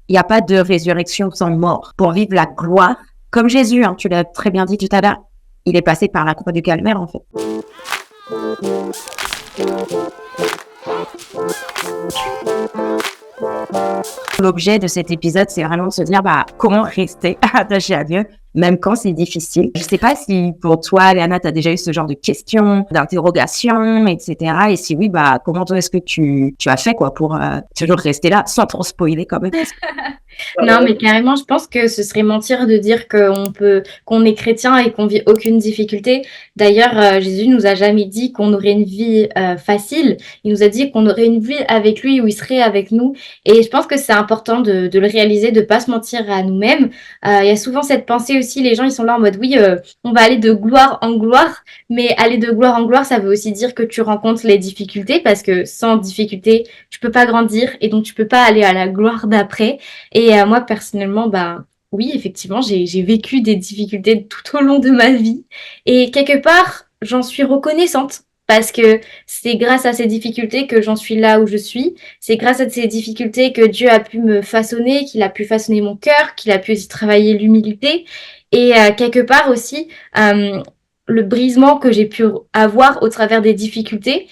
il n'y a pas de résurrection sans mort. Pour vivre la gloire, comme Jésus, hein, tu l'as très bien dit tout à l'heure, il est passé par la croix du calvaire, en fait. L'objet de cet épisode, c'est vraiment de se dire comment rester attaché à Dieu, même quand c'est difficile. Je ne sais pas si pour toi, Léana, tu as déjà eu ce genre de questions, d'interrogations, etc. Et si oui, comment est-ce que tu as fait pour toujours rester là, sans trop spoiler quand même? Non, mais carrément, je pense que ce serait mentir de dire qu'on est chrétien et qu'on vit aucune difficulté. D'ailleurs, Jésus nous a jamais dit qu'on aurait une vie facile. Il nous a dit qu'on aurait une vie avec lui où il serait avec nous. Et je pense que c'est important de le réaliser, de pas se mentir à nous-mêmes. Il y a souvent cette pensée aussi, les gens ils sont là en mode oui, on va aller de gloire en gloire, mais aller de gloire en gloire, ça veut aussi dire que tu rencontres les difficultés parce que sans difficulté, tu peux pas grandir et donc tu peux pas aller à la gloire d'après. Et moi, personnellement, oui, effectivement, j'ai vécu des difficultés tout au long de ma vie. Et quelque part, j'en suis reconnaissante parce que c'est grâce à ces difficultés que j'en suis là où je suis. C'est grâce à ces difficultés que Dieu a pu me façonner, qu'il a pu façonner mon cœur, qu'il a pu aussi travailler l'humilité. Et quelque part aussi, le brisement que j'ai pu avoir au travers des difficultés,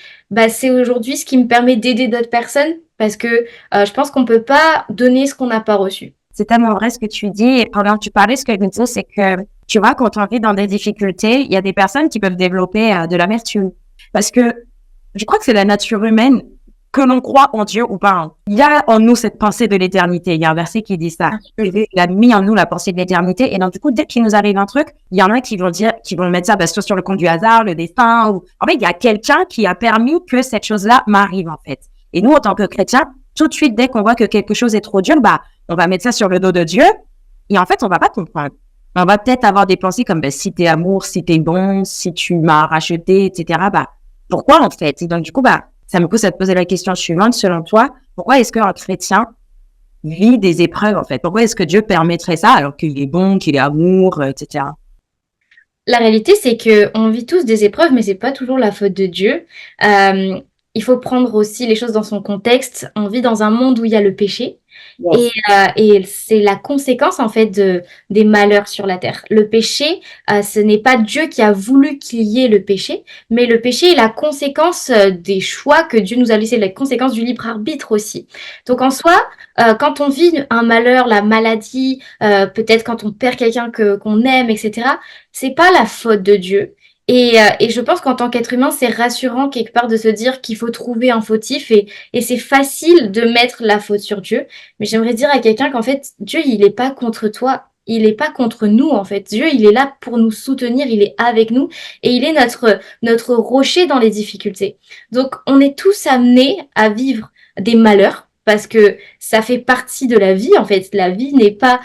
c'est aujourd'hui ce qui me permet d'aider d'autres personnes parce que je pense qu'on peut pas donner ce qu'on n'a pas reçu. C'est tellement vrai ce que tu dis. Et pendant que tu parlais, ce que je me dis, c'est que, tu vois, quand on vit dans des difficultés, il y a des personnes qui peuvent développer de l'amertume. Parce que je crois que c'est la nature humaine, que l'on croit en Dieu ou pas. Il y a en nous cette pensée de l'éternité. Il y a un verset qui dit ça. Il a mis en nous la pensée de l'éternité. Et donc, du coup, dès qu'il nous arrive un truc, il y en a qui vont mettre ça soit sur le compte du hasard, le destin. En fait, il y a quelqu'un qui a permis que cette chose-là m'arrive, en fait. Et nous, en tant que chrétiens, tout de suite, dès qu'on voit que quelque chose est trop dur, on va mettre ça sur le dos de Dieu. Et en fait, on va pas comprendre. On va peut-être avoir des pensées comme, si t'es amour, si t'es bon, si tu m'as racheté, etc. Pourquoi, en fait? Et donc, du coup, ça me pousse à te poser la question suivante. Selon toi, pourquoi est-ce qu'un chrétien vit des épreuves, en fait? Pourquoi est-ce que Dieu permettrait ça alors qu'il est bon, qu'il est amour, etc.? La réalité, c'est que on vit tous des épreuves, mais c'est pas toujours la faute de Dieu. Il faut prendre aussi les choses dans son contexte. On vit dans un monde où il y a le péché. Yes. Et c'est la conséquence en fait des malheurs sur la terre. Le péché, ce n'est pas Dieu qui a voulu qu'il y ait le péché, mais le péché est la conséquence des choix que Dieu nous a laissés, la conséquence du libre arbitre aussi. Donc en soi, quand on vit un malheur, la maladie, peut-être quand on perd quelqu'un qu'on aime, etc., c'est pas la faute de Dieu. Et je pense qu'en tant qu'être humain, c'est rassurant quelque part de se dire qu'il faut trouver un fautif et c'est facile de mettre la faute sur Dieu. Mais j'aimerais dire à quelqu'un qu'en fait, Dieu, il n'est pas contre toi. Il n'est pas contre nous, en fait. Dieu, il est là pour nous soutenir, il est avec nous et il est notre rocher dans les difficultés. Donc, on est tous amenés à vivre des malheurs parce que ça fait partie de la vie, en fait. La vie n'est pas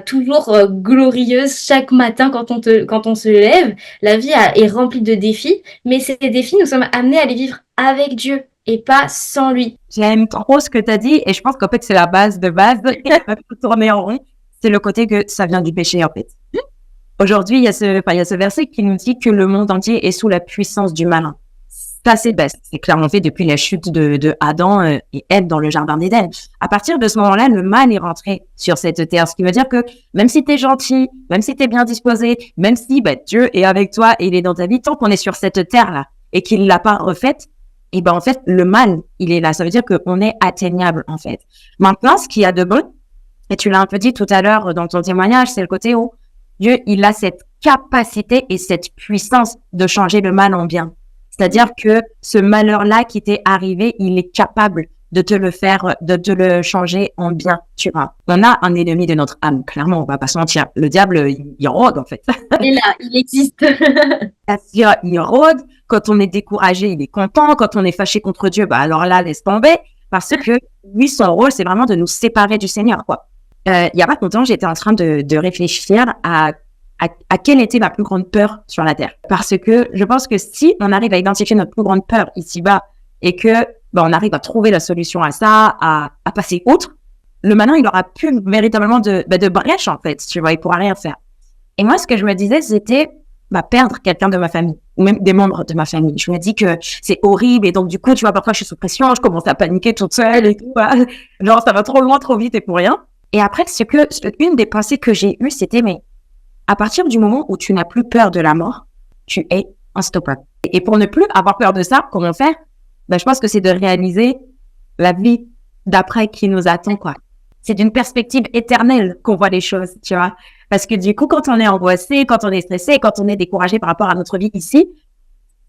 toujours glorieuse chaque matin quand on se lève. La vie est remplie de défis, mais ces défis, nous sommes amenés à les vivre avec Dieu et pas sans lui. J'aime trop ce que tu as dit et je pense qu'en fait, c'est la base de base. Il va tourner en rond. C'est le côté que ça vient du péché, en fait. Aujourd'hui, il y a ce verset qui nous dit que le monde entier est sous la puissance du malin. Ça, c'est clairement fait depuis la chute de Adam et Ève dans le jardin d'Éden. À partir de ce moment-là, le mal est rentré sur cette terre. Ce qui veut dire que même si t'es gentil, même si t'es bien disposé, même si Dieu est avec toi et il est dans ta vie, tant qu'on est sur cette terre-là et qu'il l'a pas refaite, et en fait, le mal, il est là. Ça veut dire qu'on est atteignable, en fait. Maintenant, ce qu'il y a de bon, et tu l'as un peu dit tout à l'heure dans ton témoignage, c'est le côté où Dieu, il a cette capacité et cette puissance de changer le mal en bien. C'est-à-dire que ce malheur-là qui t'est arrivé, il est capable de te le faire, de te le changer en bien, tu vois. On a un ennemi de notre âme, clairement, on va pas se mentir. Le diable, il rôde, en fait. Il est là, il existe. Il rôde. Quand on est découragé, il est content. Quand on est fâché contre Dieu, alors là, laisse tomber. Parce que lui, son rôle, c'est vraiment de nous séparer du Seigneur, quoi. Il y a pas longtemps, j'étais en train de réfléchir à quelle était ma plus grande peur sur la Terre. Parce que je pense que si on arrive à identifier notre plus grande peur ici-bas et que on arrive à trouver la solution à ça, à passer outre, le malin, il aura plus véritablement de brèche, en fait, tu vois, il pourra rien faire. Et moi, ce que je me disais, c'était perdre quelqu'un de ma famille ou même des membres de ma famille. Je me dis que c'est horrible et donc du coup, tu vois, parfois je suis sous pression, je commence à paniquer toute seule et tout. Genre, ça va trop loin, trop vite et pour rien. Et après, une des pensées que j'ai eues, c'était, mais à partir du moment où tu n'as plus peur de la mort, tu es unstoppable. Et pour ne plus avoir peur de ça, comment faire? Ben, je pense que c'est de réaliser la vie d'après qui nous attend, quoi. C'est d'une perspective éternelle qu'on voit les choses, tu vois. Parce que du coup, quand on est angoissé, quand on est stressé, quand on est découragé par rapport à notre vie ici,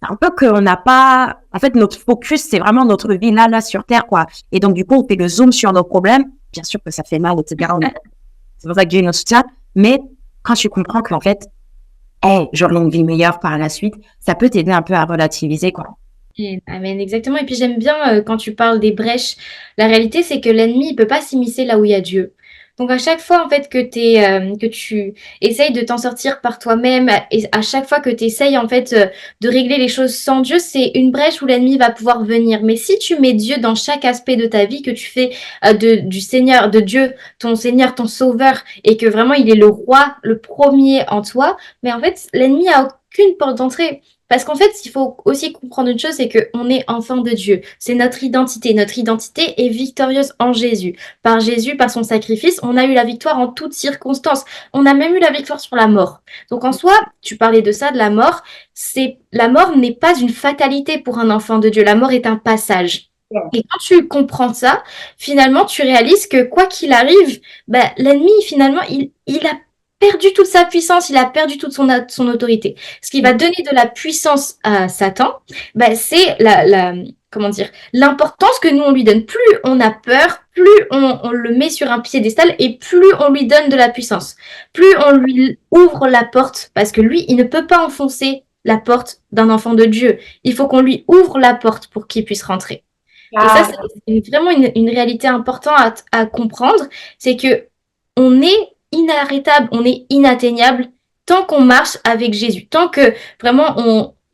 c'est un peu qu'on n'a pas... En fait, notre focus, c'est vraiment notre vie là, sur Terre, quoi. Et donc, du coup, on fait le zoom sur nos problèmes. Bien sûr que ça fait mal, etc. C'est pour ça que j'ai notre soutien. Mais quand tu comprends qu'en fait, j'aurai une vie meilleure par la suite, ça peut t'aider un peu à relativiser, quoi. Amen, exactement. Et puis j'aime bien quand tu parles des brèches. La réalité, c'est que l'ennemi, il peut pas s'immiscer là où il y a Dieu. Donc à chaque fois en fait que tu essayes de t'en sortir par toi-même, et à chaque fois que tu essayes en fait de régler les choses sans Dieu, c'est une brèche où l'ennemi va pouvoir venir. Mais si tu mets Dieu dans chaque aspect de ta vie, que tu fais du Seigneur, de Dieu, ton Seigneur, ton Sauveur, et que vraiment il est le roi, le premier en toi, mais en fait l'ennemi a aucune porte d'entrée. Parce qu'en fait, il faut aussi comprendre une chose, c'est qu'on est enfant de Dieu. C'est notre identité. Notre identité est victorieuse en Jésus. Par Jésus, par son sacrifice, on a eu la victoire en toutes circonstances. On a même eu la victoire sur la mort. Donc en soi, tu parlais de ça, de la mort. La mort n'est pas une fatalité pour un enfant de Dieu. La mort est un passage. Et quand tu comprends ça, finalement, tu réalises que quoi qu'il arrive, bah, l'ennemi, finalement, il a perdu toute sa puissance, il a perdu toute son autorité. Ce qui va donner de la puissance à Satan, bah, c'est comment dire, l'importance que nous on lui donne. Plus on a peur, plus on le met sur un piédestal et plus on lui donne de la puissance. Plus on lui ouvre la porte, parce que lui, il ne peut pas enfoncer la porte d'un enfant de Dieu. Il faut qu'on lui ouvre la porte pour qu'il puisse rentrer. Et ça, c'est vraiment une réalité importante à comprendre, c'est que on est inarrêtable, on est inatteignable tant qu'on marche avec Jésus, tant que vraiment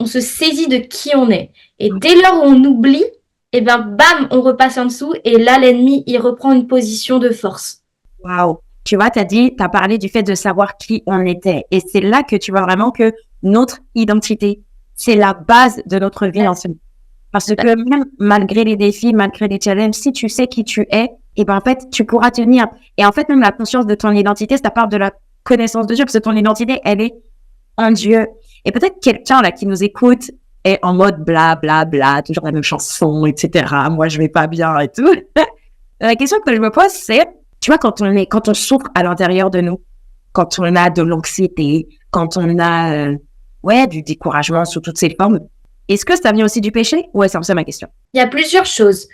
on se saisit de qui on est. Et dès lors où on oublie, et ben bam, on repasse en dessous et là l'ennemi il reprend une position de force. Waouh. Tu vois, t'as parlé du fait de savoir qui on était. Et c'est là que tu vois vraiment que notre identité, c'est la base de notre vie en ce moment. Parce que même malgré les défis, malgré les challenges, si tu sais qui tu es, et ben en fait, tu pourras tenir. Et en fait, même la conscience de ton identité, ça part de la connaissance de Dieu, parce que ton identité, elle est en Dieu. Et peut-être quelqu'un là qui nous écoute est en mode bla bla bla, toujours la même chanson, etc. Moi, je vais pas bien et tout. La question que je me pose, c'est, tu vois, quand on souffre à l'intérieur de nous, quand on a de l'anxiété, quand on a, du découragement sous toutes ses formes, est-ce que ça vient aussi du péché? Ouais, c'est ma question. Il y a plusieurs choses.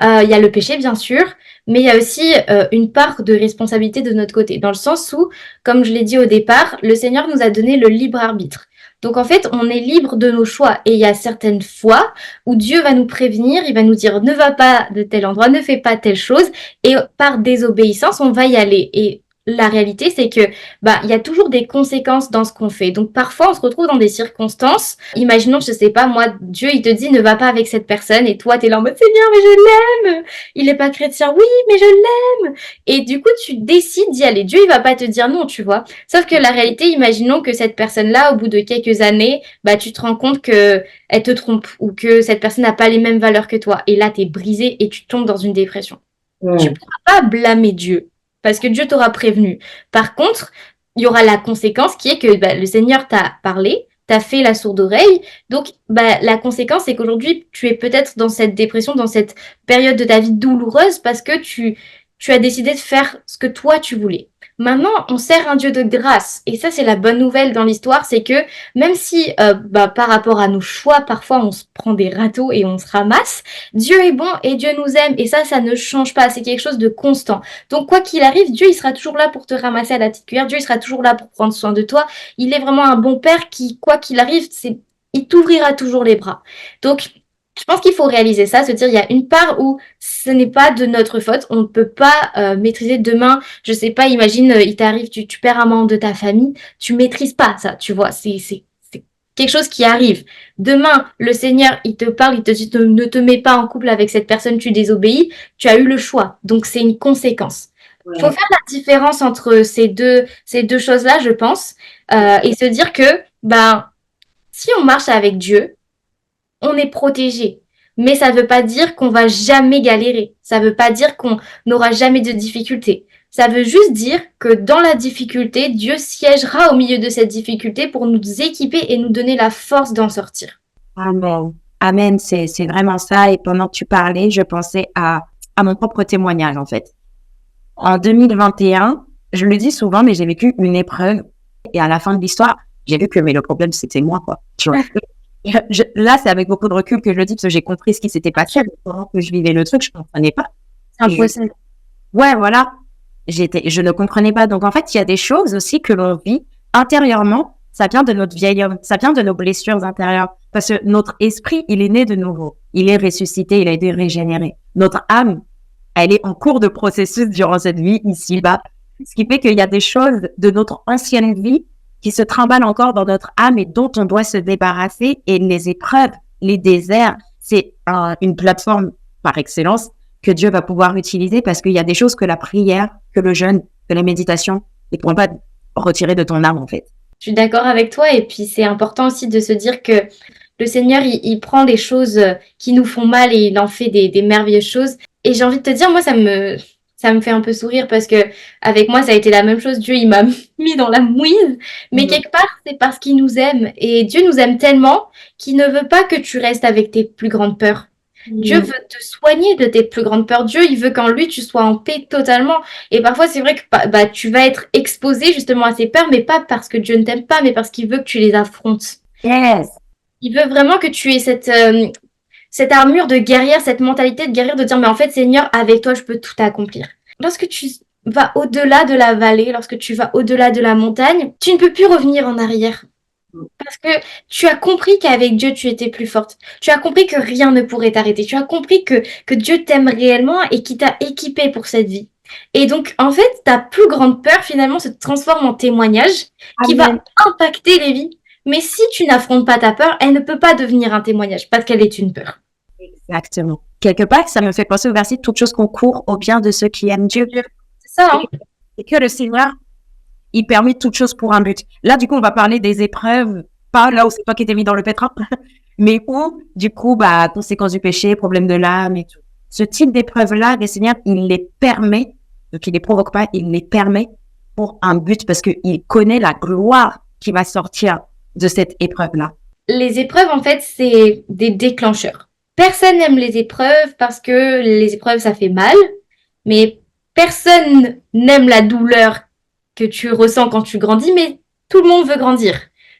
Il y a le péché, bien sûr, mais il y a aussi une part de responsabilité de notre côté, dans le sens où, comme je l'ai dit au départ, le Seigneur nous a donné le libre arbitre. Donc en fait, on est libre de nos choix. Et il y a certaines fois où Dieu va nous prévenir, il va nous dire ne va pas de tel endroit, ne fais pas telle chose, et par désobéissance, on va y aller. Et la réalité, c'est que il y a toujours des conséquences dans ce qu'on fait. Donc parfois, on se retrouve dans des circonstances. Imaginons, je sais pas, moi, Dieu, il te dit ne va pas avec cette personne, et toi, t'es là en mode Seigneur, mais je l'aime. Il est pas chrétien, oui, mais je l'aime. Et du coup, tu décides d'y aller. Dieu, il va pas te dire non, tu vois. Sauf que la réalité, imaginons que cette personne-là, au bout de quelques années, tu te rends compte que elle te trompe ou que cette personne n'a pas les mêmes valeurs que toi. Et là, t'es brisé et tu tombes dans une dépression. Tu pourras pas blâmer Dieu parce que Dieu t'aura prévenu. Par contre, il y aura la conséquence qui est que le Seigneur t'a parlé, t'a fait la sourde oreille. Donc, la conséquence, c'est qu'aujourd'hui, tu es peut-être dans cette dépression, dans cette période de ta vie douloureuse parce que tu as décidé de faire ce que toi, tu voulais. Maintenant, on sert un Dieu de grâce. Et ça, c'est la bonne nouvelle dans l'histoire, c'est que même si par rapport à nos choix, parfois, on se prend des râteaux et on se ramasse, Dieu est bon et Dieu nous aime. Et ça ne change pas. C'est quelque chose de constant. Donc, quoi qu'il arrive, Dieu, il sera toujours là pour te ramasser à la petite cuillère. Dieu, il sera toujours là pour prendre soin de toi. Il est vraiment un bon père qui, quoi qu'il arrive, il t'ouvrira toujours les bras. Donc, je pense qu'il faut réaliser ça, se dire il y a une part où ce n'est pas de notre faute, on ne peut pas maîtriser demain, je sais pas, imagine, il t'arrive, tu perds un membre de ta famille, tu maîtrises pas ça, tu vois, c'est quelque chose qui arrive. Demain, le Seigneur, il te parle, il te dit ne te mets pas en couple avec cette personne, tu désobéis, tu as eu le choix, donc c'est une conséquence. Il faut faire la différence entre ces deux choses-là, je pense, et se dire que, si on marche avec Dieu, on est protégé. Mais ça ne veut pas dire qu'on va jamais galérer. Ça ne veut pas dire qu'on n'aura jamais de difficultés. Ça veut juste dire que dans la difficulté, Dieu siégera au milieu de cette difficulté pour nous équiper et nous donner la force d'en sortir. Amen. Amen, c'est vraiment ça. Et pendant que tu parlais, je pensais à mon propre témoignage, en fait. En 2021, je le dis souvent, mais j'ai vécu une épreuve. Et à la fin de l'histoire, j'ai vu que mais le problème, c'était moi, quoi. Tu vois. Là, c'est avec beaucoup de recul que je le dis, parce que j'ai compris ce qui s'était passé. Pendant que je vivais le truc, je comprenais pas. C'est impossible. Ouais, voilà. Je ne comprenais pas. Donc, en fait, il y a des choses aussi que l'on vit intérieurement. Ça vient de notre vieil homme. Ça vient de nos blessures intérieures. Parce que notre esprit, il est né de nouveau. Il est ressuscité. Il a été régénéré. Notre âme, elle est en cours de processus durant cette vie ici-bas. Ce qui fait qu'il y a des choses de notre ancienne vie qui se trimballent encore dans notre âme et dont on doit se débarrasser. Et les épreuves, les déserts, c'est une plateforme par excellence que Dieu va pouvoir utiliser parce qu'il y a des choses que la prière, que le jeûne, que la méditation ne pourront pas retirer de ton âme, en fait. Je suis d'accord avec toi et puis c'est important aussi de se dire que le Seigneur, il prend les choses qui nous font mal et il en fait des merveilleuses choses. Et j'ai envie de te dire, moi, ça me fait un peu sourire parce que avec moi, ça a été la même chose. Dieu, il m'a mis dans la mouise. Mais quelque part, c'est parce qu'il nous aime. Et Dieu nous aime tellement qu'il ne veut pas que tu restes avec tes plus grandes peurs. Dieu veut te soigner de tes plus grandes peurs. Dieu, il veut qu'en lui, tu sois en paix totalement. Et parfois, c'est vrai que tu vas être exposé justement à ces peurs, mais pas parce que Dieu ne t'aime pas, mais parce qu'il veut que tu les affrontes. Yes. Il veut vraiment que tu aies cette armure de guerrière, cette mentalité de guerrière de dire, mais en fait, Seigneur, avec toi, je peux tout accomplir. Lorsque tu vas au-delà de la vallée, lorsque tu vas au-delà de la montagne, tu ne peux plus revenir en arrière. Parce que tu as compris qu'avec Dieu, tu étais plus forte. Tu as compris que rien ne pourrait t'arrêter. Tu as compris que Dieu t'aime réellement et qu'il t'a équipé pour cette vie. Et donc, en fait, ta plus grande peur, finalement, se transforme en témoignage qui va impacter les vies. Mais si tu n'affrontes pas ta peur, elle ne peut pas devenir un témoignage parce qu'elle est une peur. Exactement. Quelque part, ça me fait penser au verset « Toutes choses concourent au bien de ceux qui aiment Dieu ». C'est ça, hein? Et que le Seigneur, il permet toutes choses pour un but. Là, du coup, on va parler des épreuves, pas là où c'est toi qui t'es mis dans le pétrin, mais où, du coup, conséquences du péché, problème de l'âme et tout. Ce type d'épreuves-là, le Seigneur, il les permet, donc il les provoque pas, il les permet pour un but parce qu'il connaît la gloire qui va sortir de cette épreuve-là. Les épreuves, en fait, c'est des déclencheurs. Personne n'aime les épreuves parce que les épreuves, ça fait mal, mais personne n'aime la douleur que tu ressens quand tu grandis, mais tout le monde veut grandir.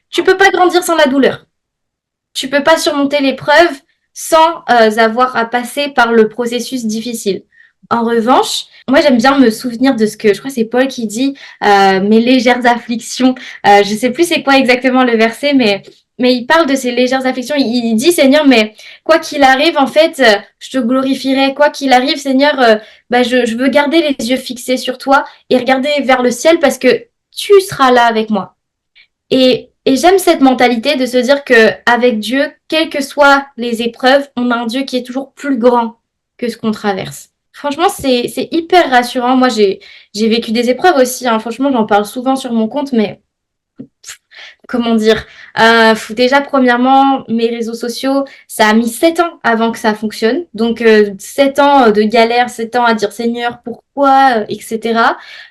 Tu peux pas grandir sans la douleur. Tu peux pas surmonter l'épreuve sans avoir à passer par le processus difficile. En revanche, moi j'aime bien me souvenir de ce que je crois que c'est Paul qui dit mes légères afflictions. Je sais plus c'est quoi exactement le verset, mais il parle de ces légères afflictions. Il dit Seigneur, mais quoi qu'il arrive, en fait, je te glorifierai. Quoi qu'il arrive, Seigneur, je veux garder les yeux fixés sur toi et regarder vers le ciel parce que tu seras là avec moi. Et j'aime cette mentalité de se dire que avec Dieu, quelles que soient les épreuves, on a un Dieu qui est toujours plus grand que ce qu'on traverse. Franchement, c'est hyper rassurant. Moi, j'ai vécu des épreuves aussi, hein. Franchement, j'en parle souvent sur mon compte, mais comment dire, déjà premièrement, mes réseaux sociaux, ça a mis 7 ans avant que ça fonctionne. Donc 7 ans de galère, 7 ans à dire Seigneur, pourquoi, etc.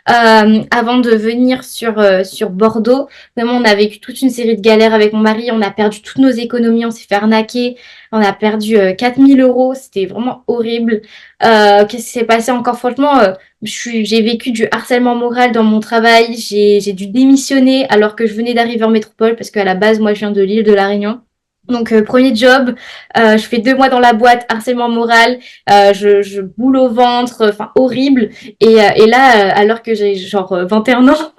Avant de venir sur Bordeaux, vraiment on a vécu toute une série de galères avec mon mari, on a perdu toutes nos économies, on s'est fait arnaquer, on a perdu 4000 euros, c'était vraiment horrible. Qu'est-ce qui s'est passé encore? Franchement, j'ai vécu du harcèlement moral dans mon travail. J'ai dû démissionner alors que je venais d'arriver en métropole parce qu'à la base, moi, je viens de l'île de la Réunion. Donc, premier job, je fais 2 mois dans la boîte, harcèlement moral, je boule au ventre, enfin horrible. Et là, alors que j'ai genre 21 ans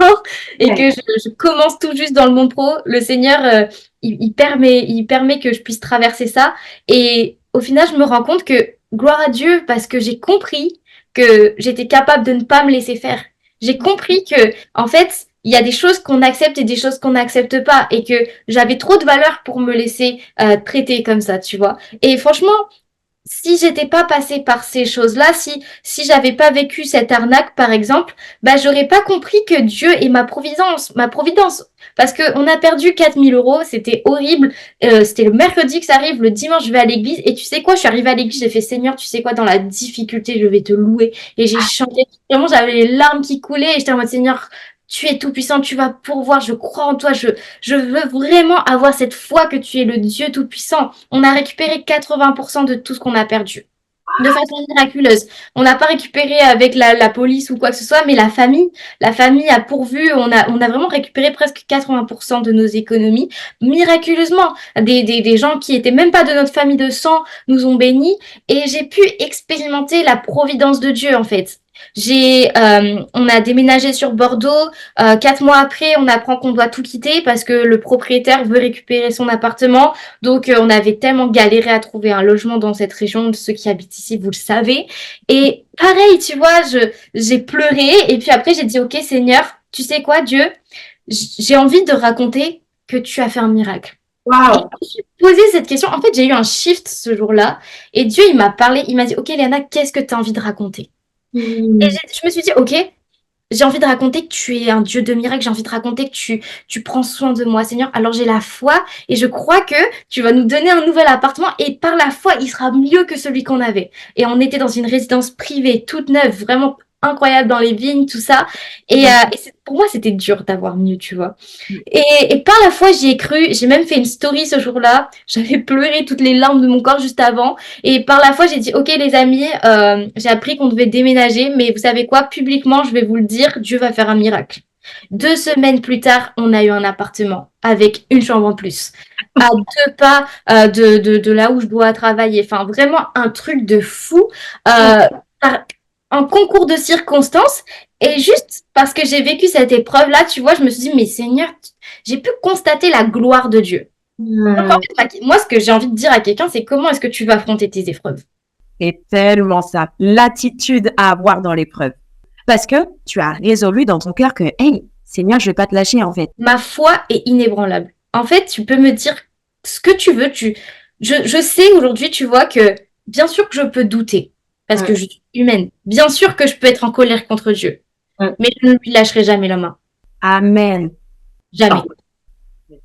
et que je commence tout juste dans le monde pro, le Seigneur, il permet que je puisse traverser ça. Et au final, je me rends compte que gloire à Dieu parce que j'ai compris que j'étais capable de ne pas me laisser faire. J'ai compris que, en fait, il y a des choses qu'on accepte et des choses qu'on n'accepte pas et que j'avais trop de valeur pour me laisser traiter comme ça, tu vois. Et franchement, si j'étais pas passée par ces choses-là, si j'avais pas vécu cette arnaque, par exemple, bah, j'aurais pas compris que Dieu est ma providence. Parce que on a perdu 4 000 euros, c'était horrible. C'était le mercredi que ça arrive, le dimanche, je vais à l'église. Et tu sais quoi, je suis arrivée à l'église, j'ai fait Seigneur, tu sais quoi, dans la difficulté, je vais te louer. Et j'ai chanté. Vraiment, j'avais les larmes qui coulaient et j'étais en mode Seigneur, tu es tout puissant, tu vas pourvoir, je crois en toi, je veux vraiment avoir cette foi que tu es le Dieu tout-puissant. On a récupéré 80% de tout ce qu'on a perdu. De façon miraculeuse. On n'a pas récupéré avec la police ou quoi que ce soit, mais la famille a pourvu. On a vraiment récupéré presque 80% de nos économies miraculeusement. Des gens qui étaient même pas de notre famille de sang nous ont bénis et j'ai pu expérimenter la providence de Dieu en fait. On a déménagé sur Bordeaux. 4 mois après, on apprend qu'on doit tout quitter parce que le propriétaire veut récupérer son appartement. Donc, on avait tellement galéré à trouver un logement dans cette région. Ceux qui habitent ici, vous le savez. Et pareil, tu vois, j'ai pleuré. Et puis après, j'ai dit, OK, Seigneur, tu sais quoi, Dieu, j'ai envie de raconter que tu as fait un miracle. Et Waouh! je me suis posé cette question. En fait, j'ai eu un shift ce jour-là. Et Dieu, il m'a parlé. Il m'a dit, OK, Léana, qu'est-ce que tu as envie de raconter? Et Hmm. je me suis dit, OK, j'ai envie de raconter que tu es un Dieu de miracles. J'ai envie de raconter que tu prends soin de moi, Seigneur. Alors j'ai la foi et je crois que tu vas nous donner un nouvel appartement et par la foi, il sera mieux que celui qu'on avait. Et on était dans une résidence privée, toute neuve, vraiment incroyable dans les vignes, tout ça. Pour moi, c'était dur d'avoir mieux, tu vois. Et par la foi, j'y ai cru. J'ai même fait une story ce jour-là. J'avais pleuré toutes les larmes de mon corps juste avant. Et par la foi, j'ai dit, OK, les amis, j'ai appris qu'on devait déménager, mais vous savez quoi? Publiquement, je vais vous le dire, Dieu va faire un miracle. 2 semaines plus tard, on a eu un appartement avec une chambre en plus, à 2 pas de là où je dois travailler. Enfin, vraiment un truc de fou. Par un concours de circonstances. Et juste parce que j'ai vécu cette épreuve-là, tu vois, je me suis dit, mais Seigneur, j'ai pu constater la gloire de Dieu. Donc, en Hmm. fait, moi, ce que j'ai envie de dire à quelqu'un, c'est comment est-ce que tu vas affronter tes épreuves? C'est tellement ça. L'attitude à avoir dans l'épreuve. Parce que tu as résolu dans ton cœur que, hey, Seigneur, je vais pas te lâcher, en fait. Ma foi est inébranlable. En fait, tu peux me dire ce que tu veux. Je sais aujourd'hui, tu vois, que bien sûr que je peux douter, parce que Ouais. je suis humaine. Bien sûr que je peux être en colère contre Dieu, Ouais. mais je ne lui lâcherai jamais la main. Amen. Jamais. Oh,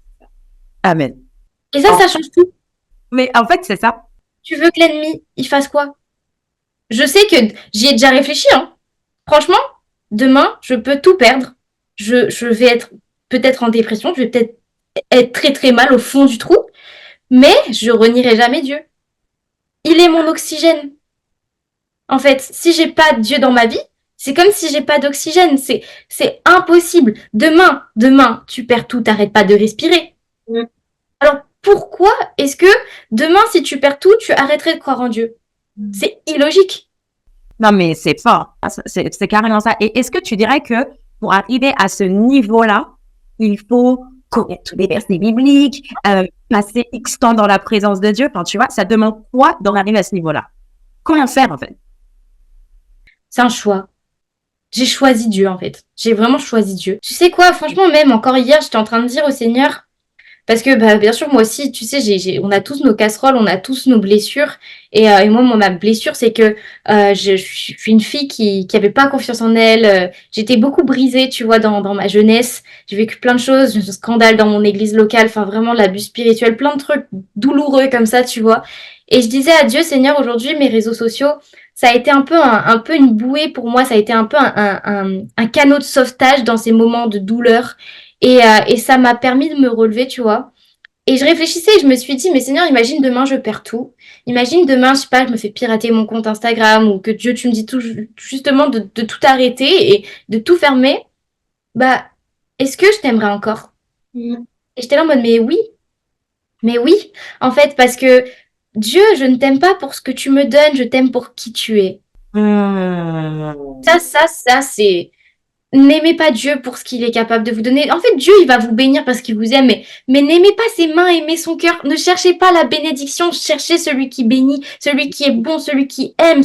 amen. Et ça, Oh. ça change tout. Mais en fait, c'est ça. Tu veux que l'ennemi, il fasse quoi? Je sais que j'y ai déjà réfléchi, hein. Franchement, demain, je peux tout perdre. Je vais être peut-être en dépression, je vais peut-être être très très mal au fond du trou, mais je renierai jamais Dieu. Il est mon oxygène. En fait, si j'ai pas Dieu dans ma vie, c'est comme si j'ai pas d'oxygène. C'est impossible. Demain, tu perds tout, t'arrêtes pas de respirer. Mm. Alors pourquoi est-ce que demain, si tu perds tout, tu arrêterais de croire en Dieu? C'est illogique. Non, mais c'est fort. C'est carrément ça. Et est-ce que tu dirais que pour arriver à ce niveau-là, il faut connaître tous les versets bibliques, passer X temps dans la présence de Dieu? Enfin, tu vois, ça demande quoi d'en arriver à ce niveau-là? Comment faire, en fait? C'est un choix. J'ai choisi Dieu, en fait. J'ai vraiment choisi Dieu. Tu sais quoi, franchement, même encore hier, j'étais en train de dire au Seigneur, parce que bah, bien sûr, moi aussi, tu sais, on a tous nos casseroles, on a tous nos blessures. Et moi, ma blessure, c'est que je suis une fille qui avait pas confiance en elle. J'étais beaucoup brisée, tu vois, dans ma jeunesse. J'ai vécu plein de choses, un scandale dans mon église locale, enfin vraiment l'abus spirituel, plein de trucs douloureux comme ça, tu vois. Et je disais à Dieu, Seigneur, aujourd'hui, mes réseaux sociaux, ça a été un peu une bouée pour moi, ça a été un peu un canot de sauvetage dans ces moments de douleur. Et ça m'a permis de me relever, tu vois. Et je réfléchissais et je me suis dit, mais Seigneur, imagine demain, je perds tout. Imagine demain, je sais pas, je me fais pirater mon compte Instagram ou que Dieu, tu me dis tout, justement de tout arrêter et de tout fermer. Bah, est-ce que je t'aimerais encore? Mm. Et j'étais là en mode, mais oui, en fait, parce que Dieu, je ne t'aime pas pour ce que tu me donnes, je t'aime pour qui tu es. Ça, c'est n'aimez pas Dieu pour ce qu'il est capable de vous donner. En fait, Dieu, il va vous bénir parce qu'il vous aime, mais n'aimez pas ses mains, aimez son cœur. Ne cherchez pas la bénédiction, cherchez celui qui bénit, celui qui est bon, celui qui aime.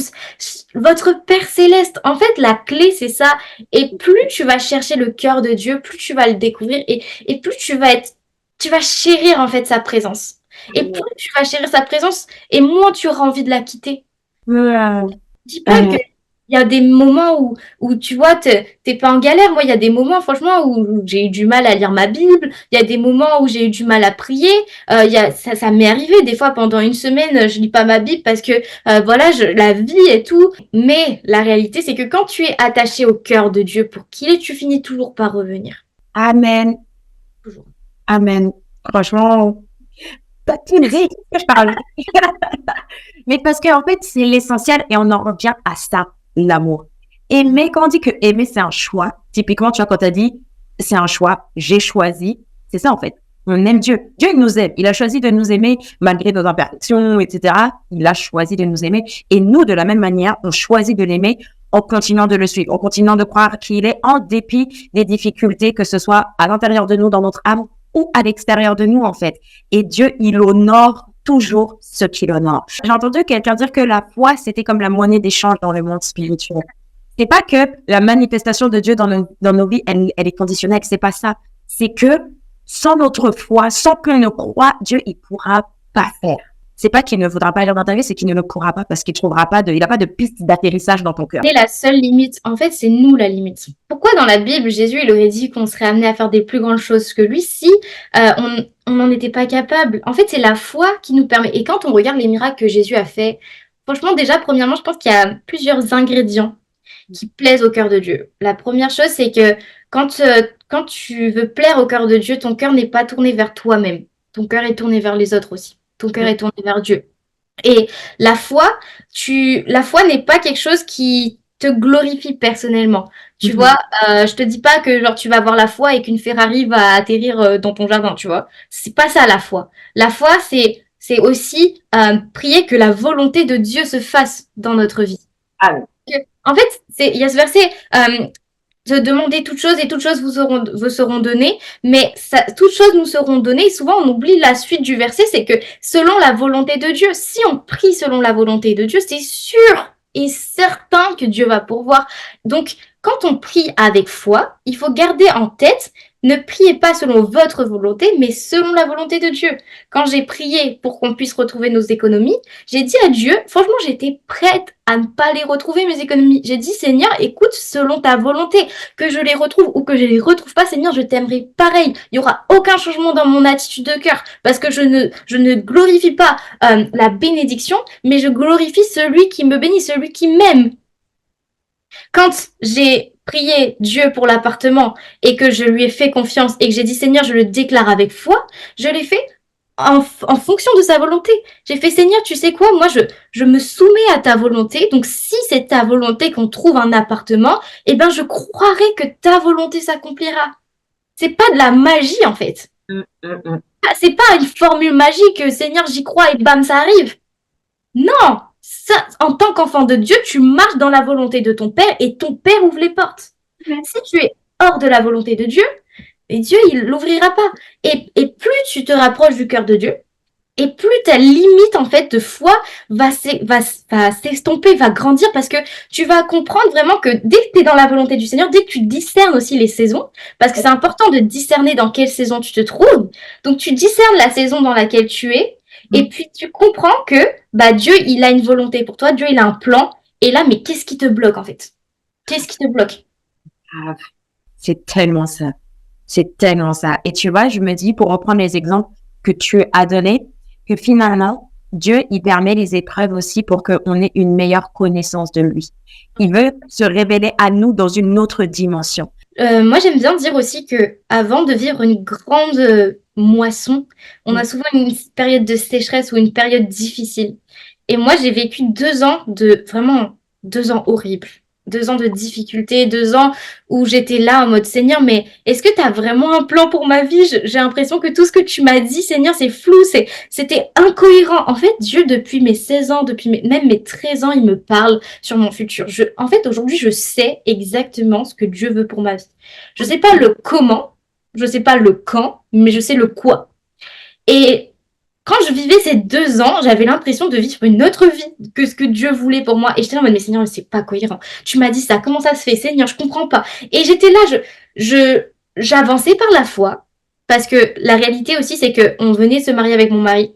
Votre Père céleste. En fait, la clé, c'est ça. Et plus tu vas chercher le cœur de Dieu, plus tu vas le découvrir et plus tu vas chérir, en fait, sa présence. Et plus tu vas chérir sa présence, et moins tu auras envie de la quitter. Euh, Dis pas euh, que il y a des moments où tu vois, t'es pas en galère. Moi, il y a des moments, franchement, où j'ai eu du mal à lire ma Bible. Il y a des moments où j'ai eu du mal à prier. Ça m'est arrivé des fois pendant une semaine, je lis pas ma Bible parce que voilà, la vie et tout. Mais la réalité, c'est que quand tu es attaché au cœur de Dieu pour qu'il est, tu finis toujours par revenir. Amen. Toujours. Amen. Franchement, t'as tout dit que je parle. Mais parce que, en fait, c'est l'essentiel et on en revient à ça, l'amour. Aimer, quand on dit que aimer, c'est un choix, typiquement, tu vois, quand t'as dit, c'est un choix, j'ai choisi, c'est ça, en fait. On aime Dieu. Dieu, il nous aime. Il a choisi de nous aimer malgré nos imperfections, etc. Il a choisi de nous aimer. Et nous, de la même manière, on choisit de l'aimer en continuant de le suivre, en continuant de croire qu'il est en dépit des difficultés, que ce soit à l'intérieur de nous, dans notre âme, ou à l'extérieur de nous, en fait. Et Dieu, il honore toujours ce qu'il honore. J'ai entendu quelqu'un dire que la foi, c'était comme la monnaie d'échange dans le monde spirituel. C'est pas que la manifestation de Dieu dans nos vies, elle est conditionnelle. C'est pas ça. C'est que sans notre foi, sans qu'on ne croit, Dieu, il pourra pas faire. C'est pas qu'il ne voudra pas aller dans ta vie, c'est qu'il ne le pourra pas parce qu'il trouvera pas il a pas de piste d'atterrissage dans ton cœur. C'est la seule limite. En fait, c'est nous la limite. Pourquoi dans la Bible, Jésus, il aurait dit qu'on serait amené à faire des plus grandes choses que lui si on n'en était pas capable? En fait, c'est la foi qui nous permet. Et quand on regarde les miracles que Jésus a fait, franchement, déjà, premièrement, je pense qu'il y a plusieurs ingrédients qui plaisent au cœur de Dieu. La première chose, c'est que quand tu veux plaire au cœur de Dieu, ton cœur n'est pas tourné vers toi-même. Ton cœur est tourné vers les autres aussi. Ton cœur est tourné vers Dieu. Et la foi, la foi n'est pas quelque chose qui te glorifie personnellement. Tu vois, je te dis pas que genre tu vas avoir la foi et qu'une Ferrari va atterrir dans ton jardin, tu vois. C'est pas ça la foi. La foi, c'est aussi prier que la volonté de Dieu se fasse dans notre vie. Amen. En fait, il y a ce verset, de demander toutes choses et toutes choses vous seront données, mais toutes choses nous seront données. Et souvent, on oublie la suite du verset, c'est que selon la volonté de Dieu, si on prie selon la volonté de Dieu, c'est sûr et certain que Dieu va pourvoir. Donc, quand on prie avec foi, il faut garder en tête, ne priez pas selon votre volonté, mais selon la volonté de Dieu. Quand j'ai prié pour qu'on puisse retrouver nos économies, j'ai dit à Dieu, franchement, j'étais prête à ne pas les retrouver, mes économies. J'ai dit, Seigneur, écoute, selon ta volonté, que je les retrouve ou que je les retrouve pas, Seigneur, je t'aimerai pareil. Il y aura aucun changement dans mon attitude de cœur parce que je ne glorifie pas la bénédiction, mais je glorifie celui qui me bénit, celui qui m'aime. Quand j'ai prié Dieu pour l'appartement et que je lui ai fait confiance et que j'ai dit, Seigneur, je le déclare avec foi, je l'ai fait en fonction de sa volonté. J'ai fait, Seigneur, tu sais quoi, moi, je me soumets à ta volonté. Donc, si c'est ta volonté qu'on trouve un appartement, eh ben, je croirai que ta volonté s'accomplira. C'est pas de la magie, en fait. C'est pas une formule magique, Seigneur, j'y crois et bam, ça arrive. Non! Ça, en tant qu'enfant de Dieu, tu marches dans la volonté de ton Père et ton Père ouvre les portes. Si tu es hors de la volonté de Dieu, et Dieu, il l'ouvrira pas. Et plus tu te rapproches du cœur de Dieu, et plus ta limite, en fait, de foi va s'estomper, va grandir parce que tu vas comprendre vraiment que dès que tu es dans la volonté du Seigneur, dès que tu discernes aussi les saisons, parce que c'est important de discerner dans quelle saison tu te trouves. Donc, tu discernes la saison dans laquelle tu es et puis tu comprends que, Dieu, il a une volonté pour toi, Dieu, il a un plan. Et là, mais qu'est-ce qui te bloque, en fait? Qu'est-ce qui te bloque? C'est tellement ça. C'est tellement ça. Et tu vois, je me dis, pour reprendre les exemples que tu as donnés, que finalement, Dieu, il permet les épreuves aussi pour qu'on ait une meilleure connaissance de lui. Il veut se révéler à nous dans une autre dimension. Moi, j'aime bien dire aussi que avant de vivre une grande moisson, on a souvent une période de sécheresse ou une période difficile. Et moi, j'ai vécu 2 ans vraiment 2 ans horribles. 2 ans de difficultés, 2 ans où j'étais là en mode Seigneur, mais est-ce que tu as vraiment un plan pour ma vie? J'ai l'impression que tout ce que tu m'as dit, Seigneur, c'est flou, c'était incohérent. En fait, Dieu, depuis mes 16 ans, même mes 13 ans, il me parle sur mon futur. En fait, aujourd'hui, je sais exactement ce que Dieu veut pour ma vie. Je sais pas le comment, je sais pas le quand, mais je sais le quoi. Et quand je vivais ces 2 ans, j'avais l'impression de vivre une autre vie que ce que Dieu voulait pour moi. Et j'étais là en mode, mais Seigneur, c'est pas cohérent. Tu m'as dit ça, comment ça se fait? Seigneur, je comprends pas. Et j'étais là, j'avançais par la foi. Parce que la réalité aussi, c'est qu'on venait se marier avec mon mari.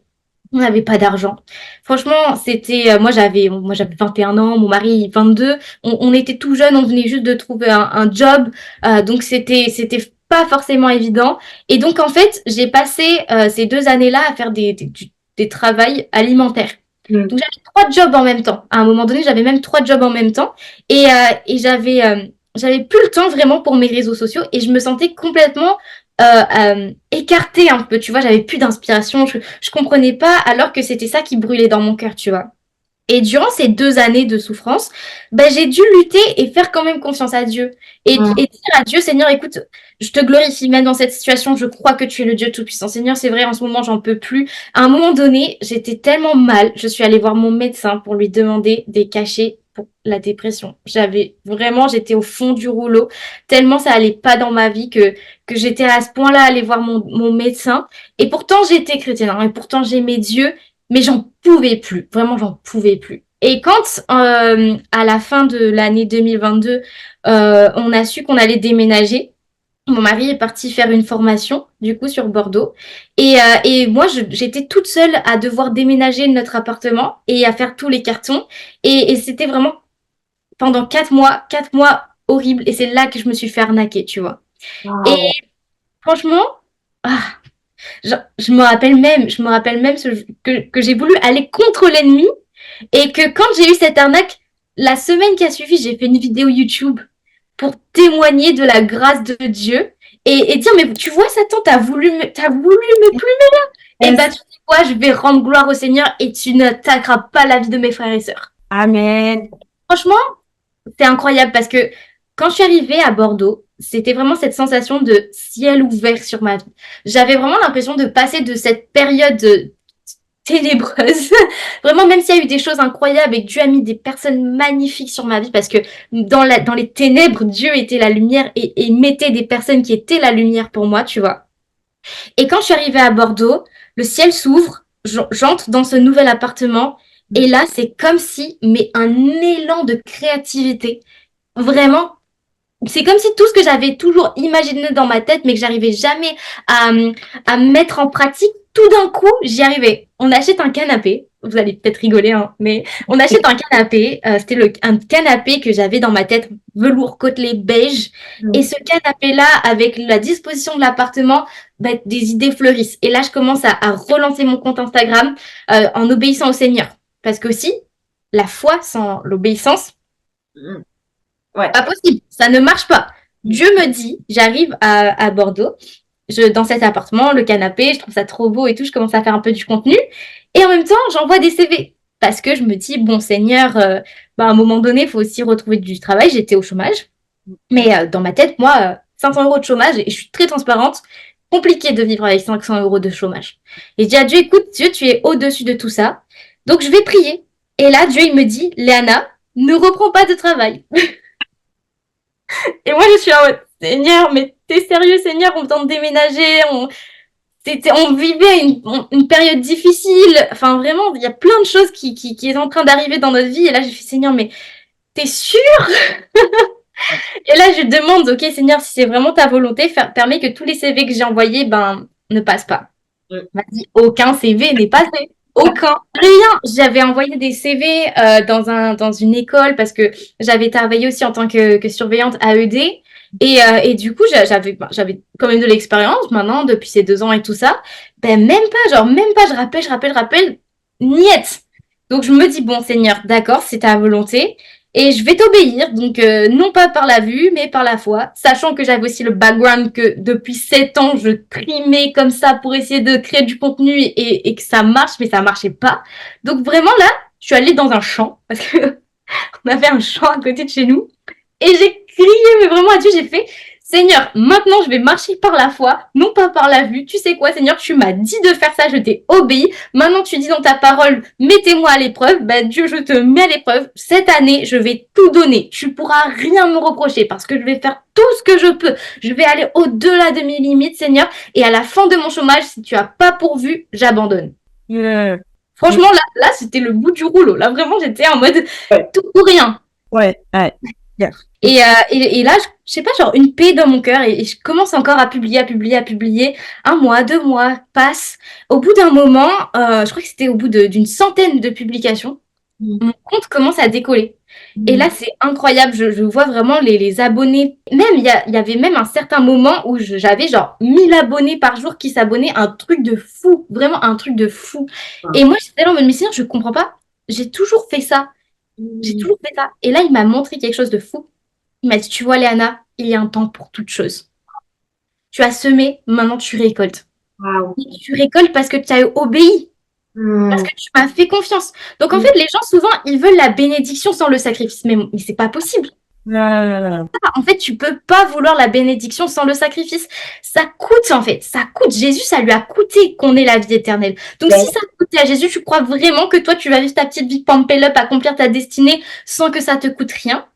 On n'avait pas d'argent. Franchement, c'était moi j'avais 21 ans, mon mari 22. On était tout jeunes, on venait juste de trouver un job, donc c'était pas forcément évident. Et donc en fait, j'ai passé ces 2 années-là à faire des travails alimentaires. Mm. Donc j'avais 3 jobs en même temps. À un moment donné, j'avais même 3 jobs en même temps, et j'avais plus le temps vraiment pour mes réseaux sociaux, et je me sentais complètement écartée un peu, tu vois, j'avais plus d'inspiration, je comprenais pas, alors que c'était ça qui brûlait dans mon cœur, tu vois. Et durant ces 2 années de souffrance, ben, j'ai dû lutter et faire quand même confiance à Dieu. Et dire à Dieu, Seigneur, écoute, je te glorifie même dans cette situation, je crois que tu es le Dieu Tout-Puissant. Seigneur, c'est vrai, en ce moment, j'en peux plus. À un moment donné, j'étais tellement mal, je suis allée voir mon médecin pour lui demander des cachets pour la dépression. J'étais au fond du rouleau, tellement ça allait pas dans ma vie que j'étais à ce point-là allée voir mon médecin. Et pourtant, j'étais chrétienne, hein, et pourtant, j'aimais Dieu, mais j'en pouvais plus, vraiment j'en pouvais plus. Et quand à la fin de l'année 2022, on a su qu'on allait déménager, mon mari est parti faire une formation du coup sur Bordeaux, et moi j'étais toute seule à devoir déménager notre appartement et à faire tous les cartons, et c'était vraiment pendant 4 mois horribles, et c'est là que je me suis fait arnaquer, tu vois. Et Wow. franchement, ah, je me rappelle même que j'ai voulu aller contre l'ennemi, et que quand j'ai eu cette arnaque, la semaine qui a suivi, j'ai fait une vidéo YouTube pour témoigner de la grâce de Dieu, et dire, mais tu vois, Satan, t'as voulu me plumer. Et bah, Yes. tu sais quoi, je vais rendre gloire au Seigneur, et tu n'attaqueras pas la vie de mes frères et sœurs. Amen. Franchement, c'est incroyable parce que quand je suis arrivée à Bordeaux, c'était vraiment cette sensation de ciel ouvert sur ma vie. J'avais vraiment l'impression de passer de cette période ténébreuse. Vraiment, même s'il y a eu des choses incroyables et que Dieu a mis des personnes magnifiques sur ma vie, parce que dans les ténèbres, Dieu était la lumière, et mettait des personnes qui étaient la lumière pour moi, tu vois. Et quand je suis arrivée à Bordeaux, le ciel s'ouvre, j'entre dans ce nouvel appartement, et là, c'est comme si, mais un élan de créativité. Vraiment, c'est comme si tout ce que j'avais toujours imaginé dans ma tête, mais que j'arrivais jamais à, à mettre en pratique, tout d'un coup, j'y arrivais. On achète un canapé. Vous allez peut-être rigoler, hein, mais on achète un canapé. C'était un canapé que j'avais dans ma tête, velours côtelé beige. Et ce canapé-là, avec la disposition de l'appartement, bah, des idées fleurissent. Et là, je commence à relancer mon compte Instagram en obéissant au Seigneur. Parce que aussi, la foi sans l'obéissance, Ouais. pas possible, ça ne marche pas. Dieu me dit, j'arrive à Bordeaux, dans cet appartement, le canapé, je trouve ça trop beau et tout, je commence à faire un peu du contenu. Et en même temps, j'envoie des CV. Parce que je me dis, bon Seigneur, bah, à un moment donné, il faut aussi retrouver du travail. J'étais au chômage. Mais dans ma tête, moi, 500 euros de chômage, et je suis très transparente, compliqué de vivre avec 500 euros de chômage. Et je dis à Dieu, écoute, Dieu, tu es au-dessus de tout ça. Donc je vais prier. Et là, Dieu, il me dit, Léana, ne reprends pas de travail. Et moi, je suis en mode, Seigneur, mais t'es sérieux, Seigneur, on tente de déménager, on vivait une période difficile. Enfin, vraiment, il y a plein de choses qui est en train d'arriver dans notre vie. Et là, j'ai fait, Seigneur, mais t'es sûr? Et là, je demande, ok, Seigneur, si c'est vraiment ta volonté, permets que tous les CV que j'ai envoyés, ben, ne passent pas. Mm. Il m'a dit, aucun CV n'est passé. Aucun. Rien. J'avais envoyé des CV dans une école, parce que j'avais travaillé aussi en tant que surveillante AED. Et du coup, j'avais quand même de l'expérience maintenant, depuis ces 2 ans et tout ça. Ben, même pas, je rappelle, niet. Donc, je me dis, bon, Seigneur, d'accord, c'est ta volonté. Et je vais t'obéir, donc non pas par la vue, mais par la foi, sachant que j'avais aussi le background que depuis 7 ans, je trimais comme ça pour essayer de créer du contenu, et que ça marche, mais ça marchait pas. Donc vraiment là, je suis allée dans un champ, parce que on avait un champ à côté de chez nous, et j'ai crié, mais vraiment à Dieu, j'ai fait, Seigneur, maintenant je vais marcher par la foi, non pas par la vue. Tu sais quoi, Seigneur, tu m'as dit de faire ça, je t'ai obéi. Maintenant tu dis dans ta parole, mettez-moi à l'épreuve. Ben Dieu, je te mets à l'épreuve. Cette année, je vais tout donner. Tu pourras rien me reprocher, parce que je vais faire tout ce que je peux. Je vais aller au-delà de mes limites, Seigneur. Et à la fin de mon chômage, si tu as pas pourvu, j'abandonne. Yeah. Franchement, là, c'était le bout du rouleau. Là, vraiment, j'étais en mode Ouais. tout ou rien. Ouais. Ouais. Yeah. Et là, je sais pas, genre une paix dans mon cœur et je commence encore à publier. 1 mois, 2 mois passent. Au bout d'un moment, je crois que c'était au bout d'une centaine de publications, mon compte commence à décoller. Et là, c'est incroyable. Je vois vraiment les abonnés. Même, il y avait même un certain moment où j'avais genre 1000 abonnés par jour qui s'abonnaient. Un truc de fou. Vraiment un truc de fou. Et moi, j'étais là en mode, mais Seigneur, je comprends pas. J'ai toujours fait ça. J'ai toujours fait ça. Et là, il m'a montré quelque chose de fou. Il m'a dit, tu vois, Léana, il y a un temps pour toute chose. Tu as semé, maintenant tu récoltes. Wow. Et tu récoltes parce que tu as obéi. Parce que tu m'as fait confiance. Donc en fait, les gens, souvent, ils veulent la bénédiction sans le sacrifice. Mais c'est pas possible. En fait, tu peux pas vouloir la bénédiction sans le sacrifice. Ça coûte, en fait. Ça coûte. Jésus, ça lui a coûté qu'on ait la vie éternelle. Donc si ça a coûté à Jésus, tu crois vraiment que toi, tu vas vivre ta petite vie pampelop, accomplir ta destinée sans que ça te coûte rien?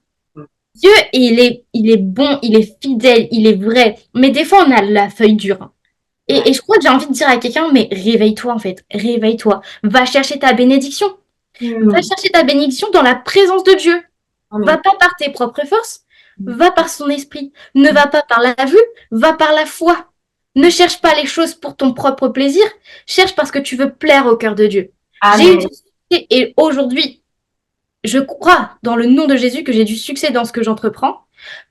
Dieu, il est bon, il est fidèle, il est vrai. Mais des fois, on a la feuille dure. Et je crois que j'ai envie de dire à quelqu'un, mais réveille-toi en fait, réveille-toi. Va chercher ta bénédiction. Va chercher ta bénédiction dans la présence de Dieu. Va pas par tes propres forces, va par son esprit. Ne va pas par la vue, va par la foi. Ne cherche pas les choses pour ton propre plaisir, cherche parce que tu veux plaire au cœur de Dieu. J'ai eu du succès et aujourd'hui, je crois dans le nom de Jésus que j'ai du succès dans ce que j'entreprends.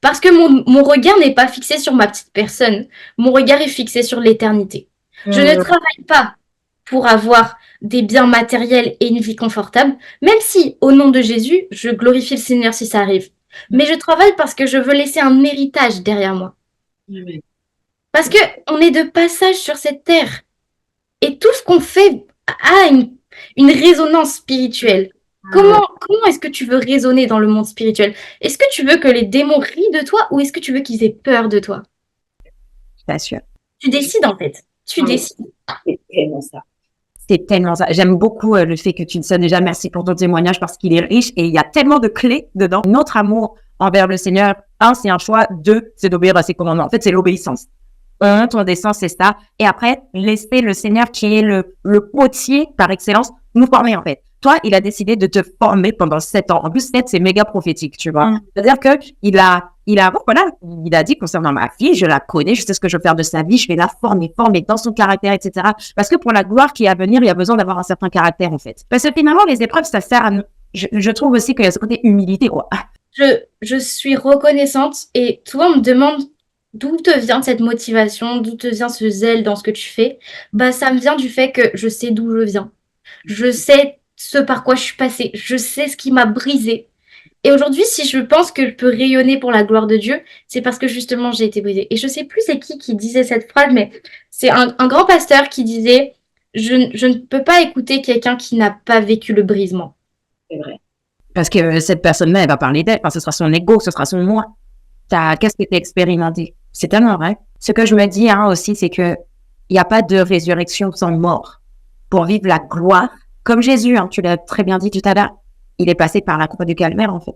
Parce que mon regard n'est pas fixé sur ma petite personne. Mon regard est fixé sur l'éternité. Je ne travaille pas pour avoir des biens matériels et une vie confortable, même si, au nom de Jésus, je glorifie le Seigneur si ça arrive. Mais je travaille parce que je veux laisser un héritage derrière moi. Parce que on est de passage sur cette terre. Et tout ce qu'on fait a une résonance spirituelle. Comment est-ce que tu veux résonner dans le monde spirituel? Est-ce que tu veux que les démons rient de toi ou est-ce que tu veux qu'ils aient peur de toi? Je t'assure. Tu décides en fait. Tu décides. C'est tellement ça. C'est tellement ça. J'aime beaucoup le fait que tu dis ça. Déjà, merci pour ton témoignage parce qu'il est riche et il y a tellement de clés dedans. Notre amour envers le Seigneur, c'est un choix. 2, c'est d'obéir à ses commandements. En fait, c'est l'obéissance. Ton descend, c'est ça. Et après, laisser le Seigneur qui est le potier par excellence nous former en fait. Toi, il a décidé de te former pendant 7 ans. En plus, 7, c'est méga prophétique, tu vois. C'est-à-dire que il a dit concernant ma fille, je la connais, je sais ce que je veux faire de sa vie, je vais la former dans son caractère, etc. Parce que pour la gloire qui est à venir, il y a besoin d'avoir un certain caractère, en fait. Parce que finalement, les épreuves, ça sert à nous. Je trouve aussi qu'il y a ce côté humilité, quoi. Je suis reconnaissante et souvent on me demande d'où te vient cette motivation, d'où te vient ce zèle dans ce que tu fais. Bah, ça me vient du fait que je sais d'où je viens. Je sais ce par quoi je suis passée. Je sais ce qui m'a brisée. Et aujourd'hui, si je pense que je peux rayonner pour la gloire de Dieu, c'est parce que justement, j'ai été brisée. Et je sais plus c'est qui disait cette phrase, mais c'est un grand pasteur qui disait je ne peux pas écouter quelqu'un qui n'a pas vécu le brisement. C'est vrai. Parce que cette personne-là, elle va parler d'elle. Enfin, ce sera son ego, ce sera son moi. Qu'est-ce que tu as expérimenté? C'est tellement vrai. Ce que je me dis aussi, c'est que il n'y a pas de résurrection sans mort. Pour vivre la gloire, comme Jésus, tu l'as très bien dit tout à l'heure, il est passé par la croix du calvaire, en fait.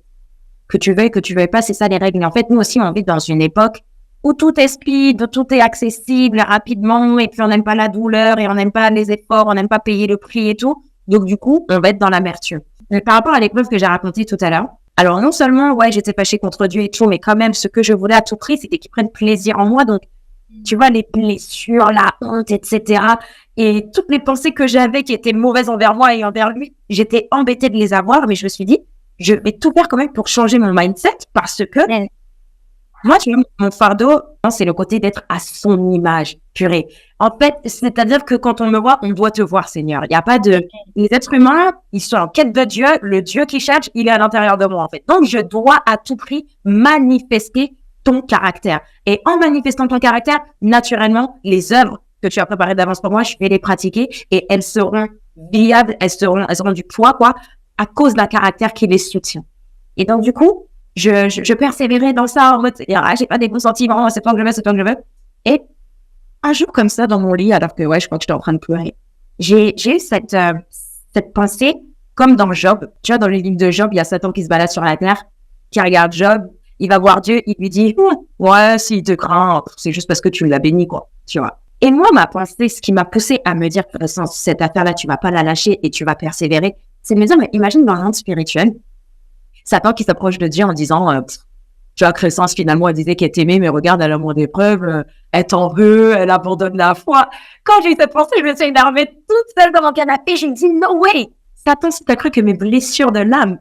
Que tu veuilles pas, c'est ça les règles. Et en fait, nous aussi, on vit dans une époque où tout est speed, tout est accessible rapidement, et puis on n'aime pas la douleur, et on n'aime pas les efforts, on n'aime pas payer le prix et tout. Donc, du coup, on va être dans l'amertume. Mais par rapport à l'épreuve que j'ai racontée tout à l'heure, alors non seulement, j'étais fâchée contre Dieu et tout, mais quand même, ce que je voulais à tout prix, c'était qu'il prenne plaisir en moi. Donc, tu vois, les blessures, la honte, etc. Et toutes les pensées que j'avais qui étaient mauvaises envers moi et envers lui, j'étais embêtée de les avoir, mais je me suis dit, je vais tout faire quand même pour changer mon mindset parce que moi, tu vois, mon fardeau, c'est le côté d'être à son image, purée. En fait, c'est-à-dire que quand on me voit, on doit te voir, Seigneur. Il n'y a pas de... Les êtres humains, ils sont en quête de Dieu. Le Dieu qui cherche, il est à l'intérieur de moi, en fait. Donc, je dois à tout prix manifester ton caractère. Et en manifestant ton caractère, naturellement, les œuvres que tu as préparées d'avance pour moi, je vais les pratiquer et elles seront viables, elles seront du poids, quoi, à cause d'un caractère qui les soutient. Et donc, du coup, je persévérais dans ça en mode, j'ai pas des bons sentiments, c'est toi que je veux. Et un jour comme ça, dans mon lit, alors que, je crois que j'étais en train de pleurer, j'ai eu cette pensée, comme dans Job. Tu vois, dans le livre de Job, il y a Satan qui se balade sur la terre, qui regarde Job, il va voir Dieu, il lui dit, ouais, s'il te craint, c'est juste parce que tu l'as béni, quoi, tu vois. Et moi, ma pensée, ce qui m'a poussé à me dire, cette affaire-là, tu vas pas la lâcher et tu vas persévérer, c'est de me dire, mais imagine dans le monde spirituel, Satan qui s'approche de Dieu en disant, Tu vois, Crescence, finalement, elle disait qu'elle t'aimait, mais regarde, elle a moins d'épreuves, elle t'en veut, elle abandonne la foi. Quand j'ai eu cette pensée, je me suis énervée toute seule dans mon canapé. J'ai dit, no way! Satan, si t'as cru que mes blessures de l'âme,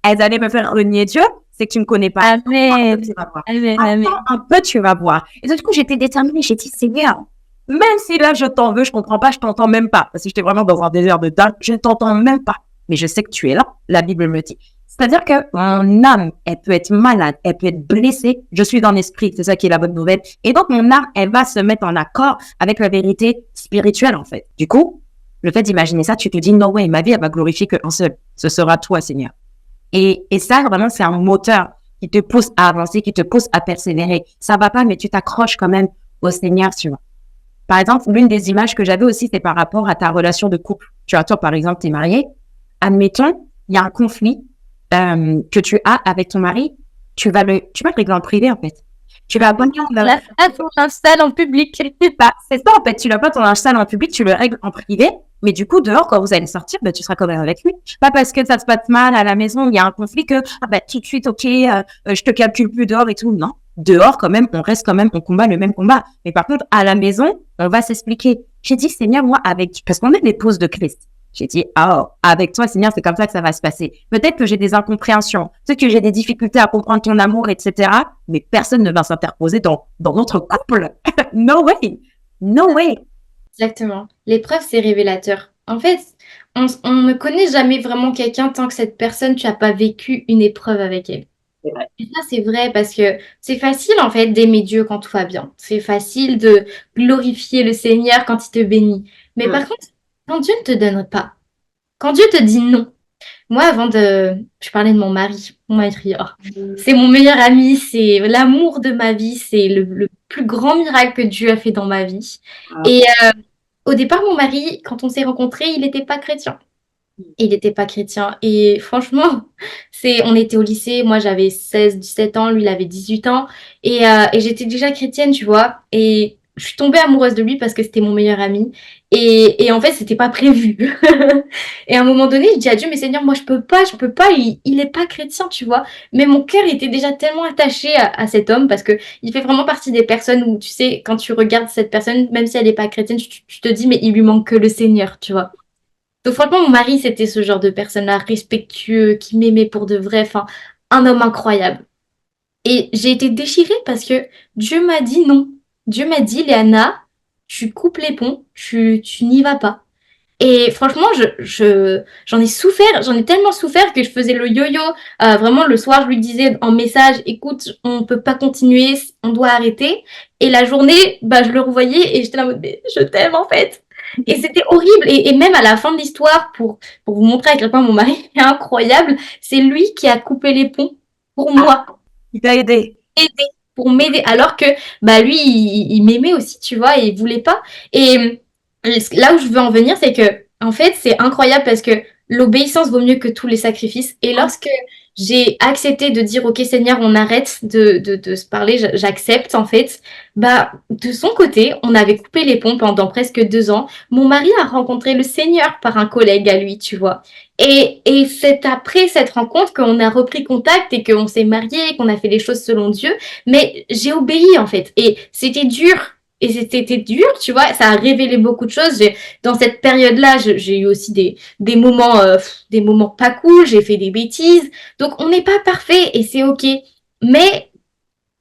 elles allaient me faire renier Dieu, c'est que tu me connais pas. Amen. Tu vas voir. Amen. Amen. Attends un peu, tu vas voir. Et du coup, j'étais déterminée. J'ai dit, Seigneur, même si là, je t'en veux, je comprends pas, je t'entends même pas. Parce que j'étais vraiment dans un désert de dingue. Je t'entends même pas. Mais je sais que tu es là. La Bible me dit. C'est-à-dire que mon âme, elle peut être malade, elle peut être blessée. Je suis dans l'esprit, c'est ça qui est la bonne nouvelle. Et donc, mon âme, elle va se mettre en accord avec la vérité spirituelle, en fait. Du coup, le fait d'imaginer ça, tu te dis, no way, ma vie, elle va glorifier qu'un seul. Ce sera toi, Seigneur. Et ça, vraiment, c'est un moteur qui te pousse à avancer, qui te pousse à persévérer. Ça va pas, mais tu t'accroches quand même au Seigneur, tu vois. Par exemple, l'une des images que j'avais aussi, c'est par rapport à ta relation de couple. Tu vois, toi, par exemple, t'es marié. Admettons, il y a un conflit que tu as avec ton mari, tu vas le régler en privé, en fait. Tu vas abonner ton linge sale en public. C'est ça, en fait. Tu l'as pas ton linge sale en public, tu le règles en privé. Mais du coup, dehors, quand vous allez sortir, tu seras quand même avec lui. Pas parce que ça se passe mal à la maison, il y a un conflit que, tout de suite, ok, je te calcule plus dehors et tout. Non. Dehors, quand même, on reste quand même, on combat le même combat. Mais par contre, à la maison, on va s'expliquer. J'ai dit, Seigneur, moi, parce qu'on est l'épouse de Christ. J'ai dit, avec toi, Seigneur, c'est comme ça que ça va se passer. Peut-être que j'ai des incompréhensions, peut-être que j'ai des difficultés à comprendre ton amour, etc. Mais personne ne va s'interposer dans notre couple. No way. No way. Exactement. L'épreuve, c'est révélateur. En fait, on ne connaît jamais vraiment quelqu'un tant que cette personne, tu n'as pas vécu une épreuve avec elle. C'est vrai. Et ça, c'est vrai parce que c'est facile, en fait, d'aimer Dieu quand tout va bien. C'est facile de glorifier le Seigneur quand il te bénit. Mais par contre, quand Dieu ne te donne pas, quand Dieu te dit non, moi, je parlais de mon mari, c'est mon meilleur ami, c'est l'amour de ma vie, c'est le plus grand miracle que Dieu a fait dans ma vie. Et au départ, mon mari, quand on s'est rencontrés, il n'était pas chrétien. Il n'était pas chrétien. Et franchement, on était au lycée, moi j'avais 16, 17 ans, lui il avait 18 ans. Et j'étais déjà chrétienne, tu vois. Et je suis tombée amoureuse de lui parce que c'était mon meilleur ami. Et en fait, c'était pas prévu. Et à un moment donné, je dis à Dieu, mais Seigneur, moi je peux pas, il est pas chrétien, tu vois. Mais mon cœur était déjà tellement attaché à cet homme parce que il fait vraiment partie des personnes où, tu sais, quand tu regardes cette personne, même si elle n'est pas chrétienne, tu te dis, mais il lui manque que le Seigneur, tu vois. Donc franchement, mon mari, c'était ce genre de personne-là, respectueux, qui m'aimait pour de vrai, enfin, un homme incroyable. Et j'ai été déchirée parce que Dieu m'a dit non. Dieu m'a dit, Léana, tu coupes les ponts, tu n'y vas pas. Et franchement, j'en ai souffert, j'en ai tellement souffert que je faisais le yo-yo. Vraiment, le soir, je lui disais en message, écoute, on peut pas continuer, on doit arrêter. Et la journée, je le revoyais et j'étais là en mode, mais je t'aime en fait. Et c'était horrible. Et même à la fin de l'histoire, pour vous montrer à quel point mon mari est incroyable, c'est lui qui a coupé les ponts pour moi. Il t'a aidé. Pour m'aider. Alors que lui, il m'aimait aussi, tu vois, et il voulait pas. Et là où je veux en venir, c'est que, en fait, c'est incroyable parce que l'obéissance vaut mieux que tous les sacrifices. Et lorsque j'ai accepté de dire, OK, Seigneur, on arrête de se parler, j'accepte, en fait, de son côté, on avait coupé les ponts pendant presque 2 ans. Mon mari a rencontré le Seigneur par un collègue à lui, tu vois. Et c'est après cette rencontre qu'on a repris contact et qu'on s'est mariés, qu'on a fait les choses selon Dieu. Mais j'ai obéi, en fait. Et c'était dur. Et c'était dur, tu vois, ça a révélé beaucoup de choses. Dans cette période-là, j'ai eu aussi des moments pas cool, j'ai fait des bêtises. Donc, on n'est pas parfait et c'est OK. Mais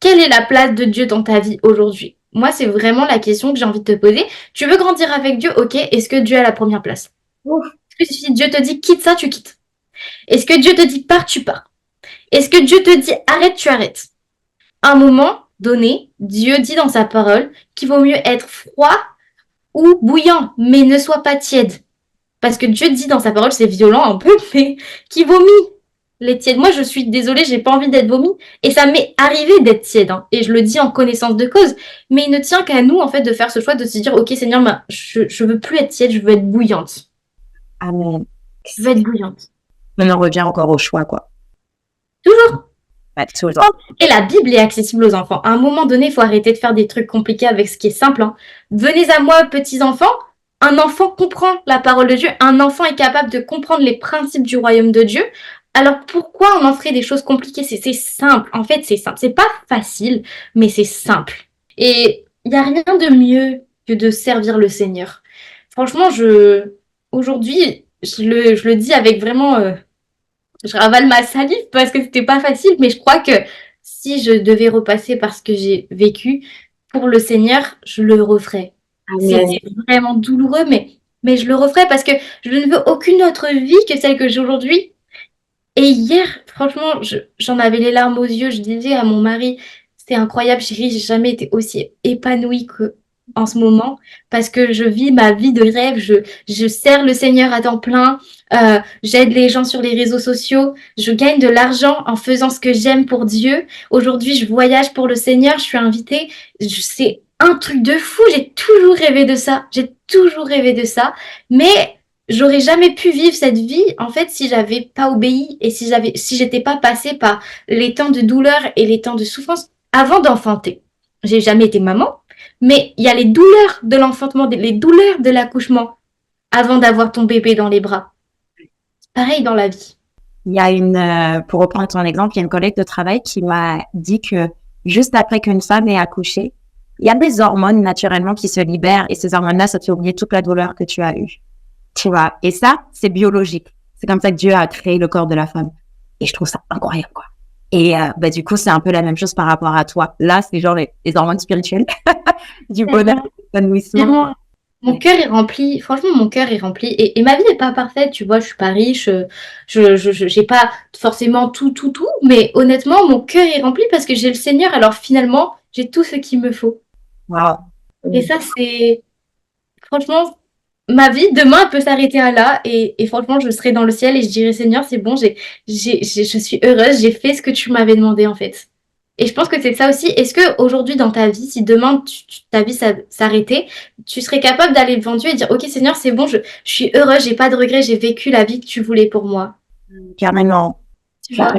quelle est la place de Dieu dans ta vie aujourd'hui? Moi, c'est vraiment la question que j'ai envie de te poser. Tu veux grandir avec Dieu? OK. Est-ce que Dieu a la première place? Est-ce que si Dieu te dit quitte ça, tu quittes? Est-ce que Dieu te dit pars, tu pars? Est-ce que Dieu te dit arrête, tu arrêtes? À un moment donné, Dieu dit dans sa parole qu'il vaut mieux être froid ou bouillant, mais ne sois pas tiède. Parce que Dieu dit dans sa parole, c'est violent un peu, mais qui vomit les tièdes. Moi, je suis désolée, j'ai pas envie d'être vomi. Et ça m'est arrivé d'être tiède, hein, et je le dis en connaissance de cause. Mais il ne tient qu'à nous, en fait, de faire ce choix, de se dire, OK, Seigneur, je veux plus être tiède, je veux être bouillante. Amen. Je veux être bouillante. On en revient encore au choix, quoi. Toujours. Toujours. Et la Bible est accessible aux enfants. À un moment donné, il faut arrêter de faire des trucs compliqués avec ce qui est simple. Hein. Venez à moi, petits enfants. Un enfant comprend la parole de Dieu. Un enfant est capable de comprendre les principes du royaume de Dieu. Alors pourquoi on en ferait des choses compliquées? C'est simple. En fait, c'est simple. C'est pas facile, mais c'est simple. Et il n'y a rien de mieux que de servir le Seigneur. Franchement, aujourd'hui, je le dis avec vraiment, je ravale ma salive parce que c'était pas facile, mais je crois que si je devais repasser par ce que j'ai vécu pour le Seigneur, je le referais. C'est Amen. vraiment douloureux, mais je le referais parce que je ne veux aucune autre vie que celle que j'ai aujourd'hui. Et hier, franchement, j'en avais les larmes aux yeux. Je disais à mon mari, c'est incroyable, chérie, j'ai jamais été aussi épanouie que en ce moment parce que je vis ma vie de rêve. Je sers le Seigneur à temps plein. J'aide les gens sur les réseaux sociaux. Je gagne de l'argent en faisant ce que j'aime pour Dieu. Aujourd'hui, je voyage pour le Seigneur. Je suis invitée. C'est un truc de fou. J'ai toujours rêvé de ça. J'ai toujours rêvé de ça. Mais j'aurais jamais pu vivre cette vie en fait si j'avais pas obéi et si j'étais pas passée par les temps de douleur et les temps de souffrance avant d'enfanter. J'ai jamais été maman, mais il y a les douleurs de l'enfantement, les douleurs de l'accouchement avant d'avoir ton bébé dans les bras. Pareil dans la vie. Il y a pour reprendre ton exemple, il y a une collègue de travail qui m'a dit que juste après qu'une femme est accouchée, il y a des hormones naturellement qui se libèrent et ces hormones-là, ça te fait oublier toute la douleur que tu as eue. Tu vois. Et ça, c'est biologique. C'est comme ça que Dieu a créé le corps de la femme. Et je trouve ça incroyable, quoi. Et du coup, c'est un peu la même chose par rapport à toi. Là, c'est genre les hormones spirituelles du bonheur, de l'épanouissement. Mon cœur est rempli, franchement, mon cœur est rempli. Et ma vie n'est pas parfaite, tu vois, je suis pas riche, j'ai pas forcément tout, mais honnêtement, mon cœur est rempli parce que j'ai le Seigneur, alors finalement, j'ai tout ce qu'il me faut. Wow. Et ça, c'est, franchement, ma vie, demain, elle peut s'arrêter à là, et franchement, je serai dans le ciel et je dirai, Seigneur, c'est bon, je suis heureuse, j'ai fait ce que tu m'avais demandé, en fait. Et je pense que c'est ça aussi. Est-ce que aujourd'hui dans ta vie, si demain ta vie s'arrêtait, tu serais capable d'aller devant Dieu et dire, OK Seigneur, c'est bon, je suis heureuse, j'ai pas de regrets, j'ai vécu la vie que tu voulais pour moi. Carrément. Tu vois?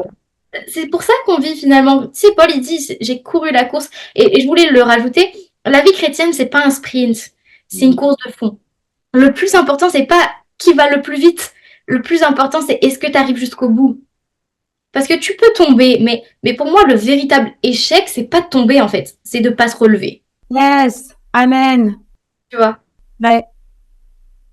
C'est pour ça qu'on vit finalement. Tu sais, Paul, il dit, j'ai couru la course. Et je voulais le rajouter, la vie chrétienne, c'est pas un sprint, c'est une course de fond. Le plus important, c'est pas qui va le plus vite. Le plus important, c'est est-ce que tu arrives jusqu'au bout. Parce que tu peux tomber, mais pour moi, le véritable échec, c'est pas de tomber, en fait. C'est de pas se relever. Yes. Amen. Tu vois? Ouais.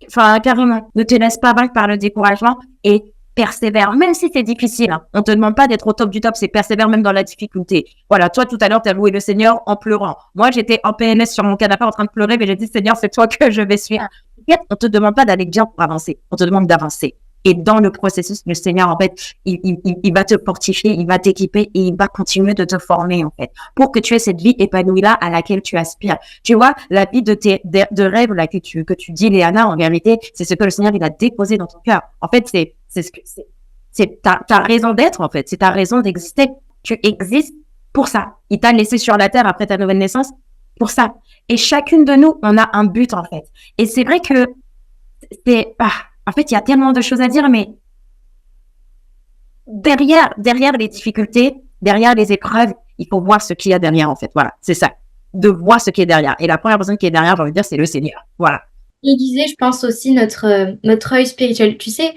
Enfin, carrément. Ne te laisse pas vaincre par le découragement et persévère, même si c'est difficile. Hein. On te demande pas d'être au top du top, c'est persévère même dans la difficulté. Voilà, toi, tout à l'heure, tu as loué le Seigneur en pleurant. Moi, j'étais en PLS sur mon canapé en train de pleurer, mais j'ai dit, Seigneur, c'est toi que je vais suivre. On te demande pas d'aller bien pour avancer. On te demande d'avancer. Et dans le processus, le Seigneur, en fait, il va te fortifier, il va t'équiper et il va continuer de te former, en fait, pour que tu aies cette vie épanouie-là à laquelle tu aspires. Tu vois, la vie de rêve, là, que tu dis, Léana, en vérité, c'est ce que le Seigneur, il a déposé dans ton cœur. En fait, c'est ce que c'est ta raison d'être, en fait. C'est ta raison d'exister. Tu existes pour ça. Il t'a laissé sur la terre après ta nouvelle naissance pour ça. Et chacune de nous, on a un but, en fait. Et c'est vrai que en fait, il y a tellement de choses à dire, mais derrière les difficultés, derrière les épreuves, il faut voir ce qu'il y a derrière, en fait. Voilà, c'est ça. De voir ce qui est derrière. Et la première personne qui est derrière, j'ai envie de dire, c'est le Seigneur. Voilà. Il disait, je pense aussi, notre œil spirituel. Tu sais,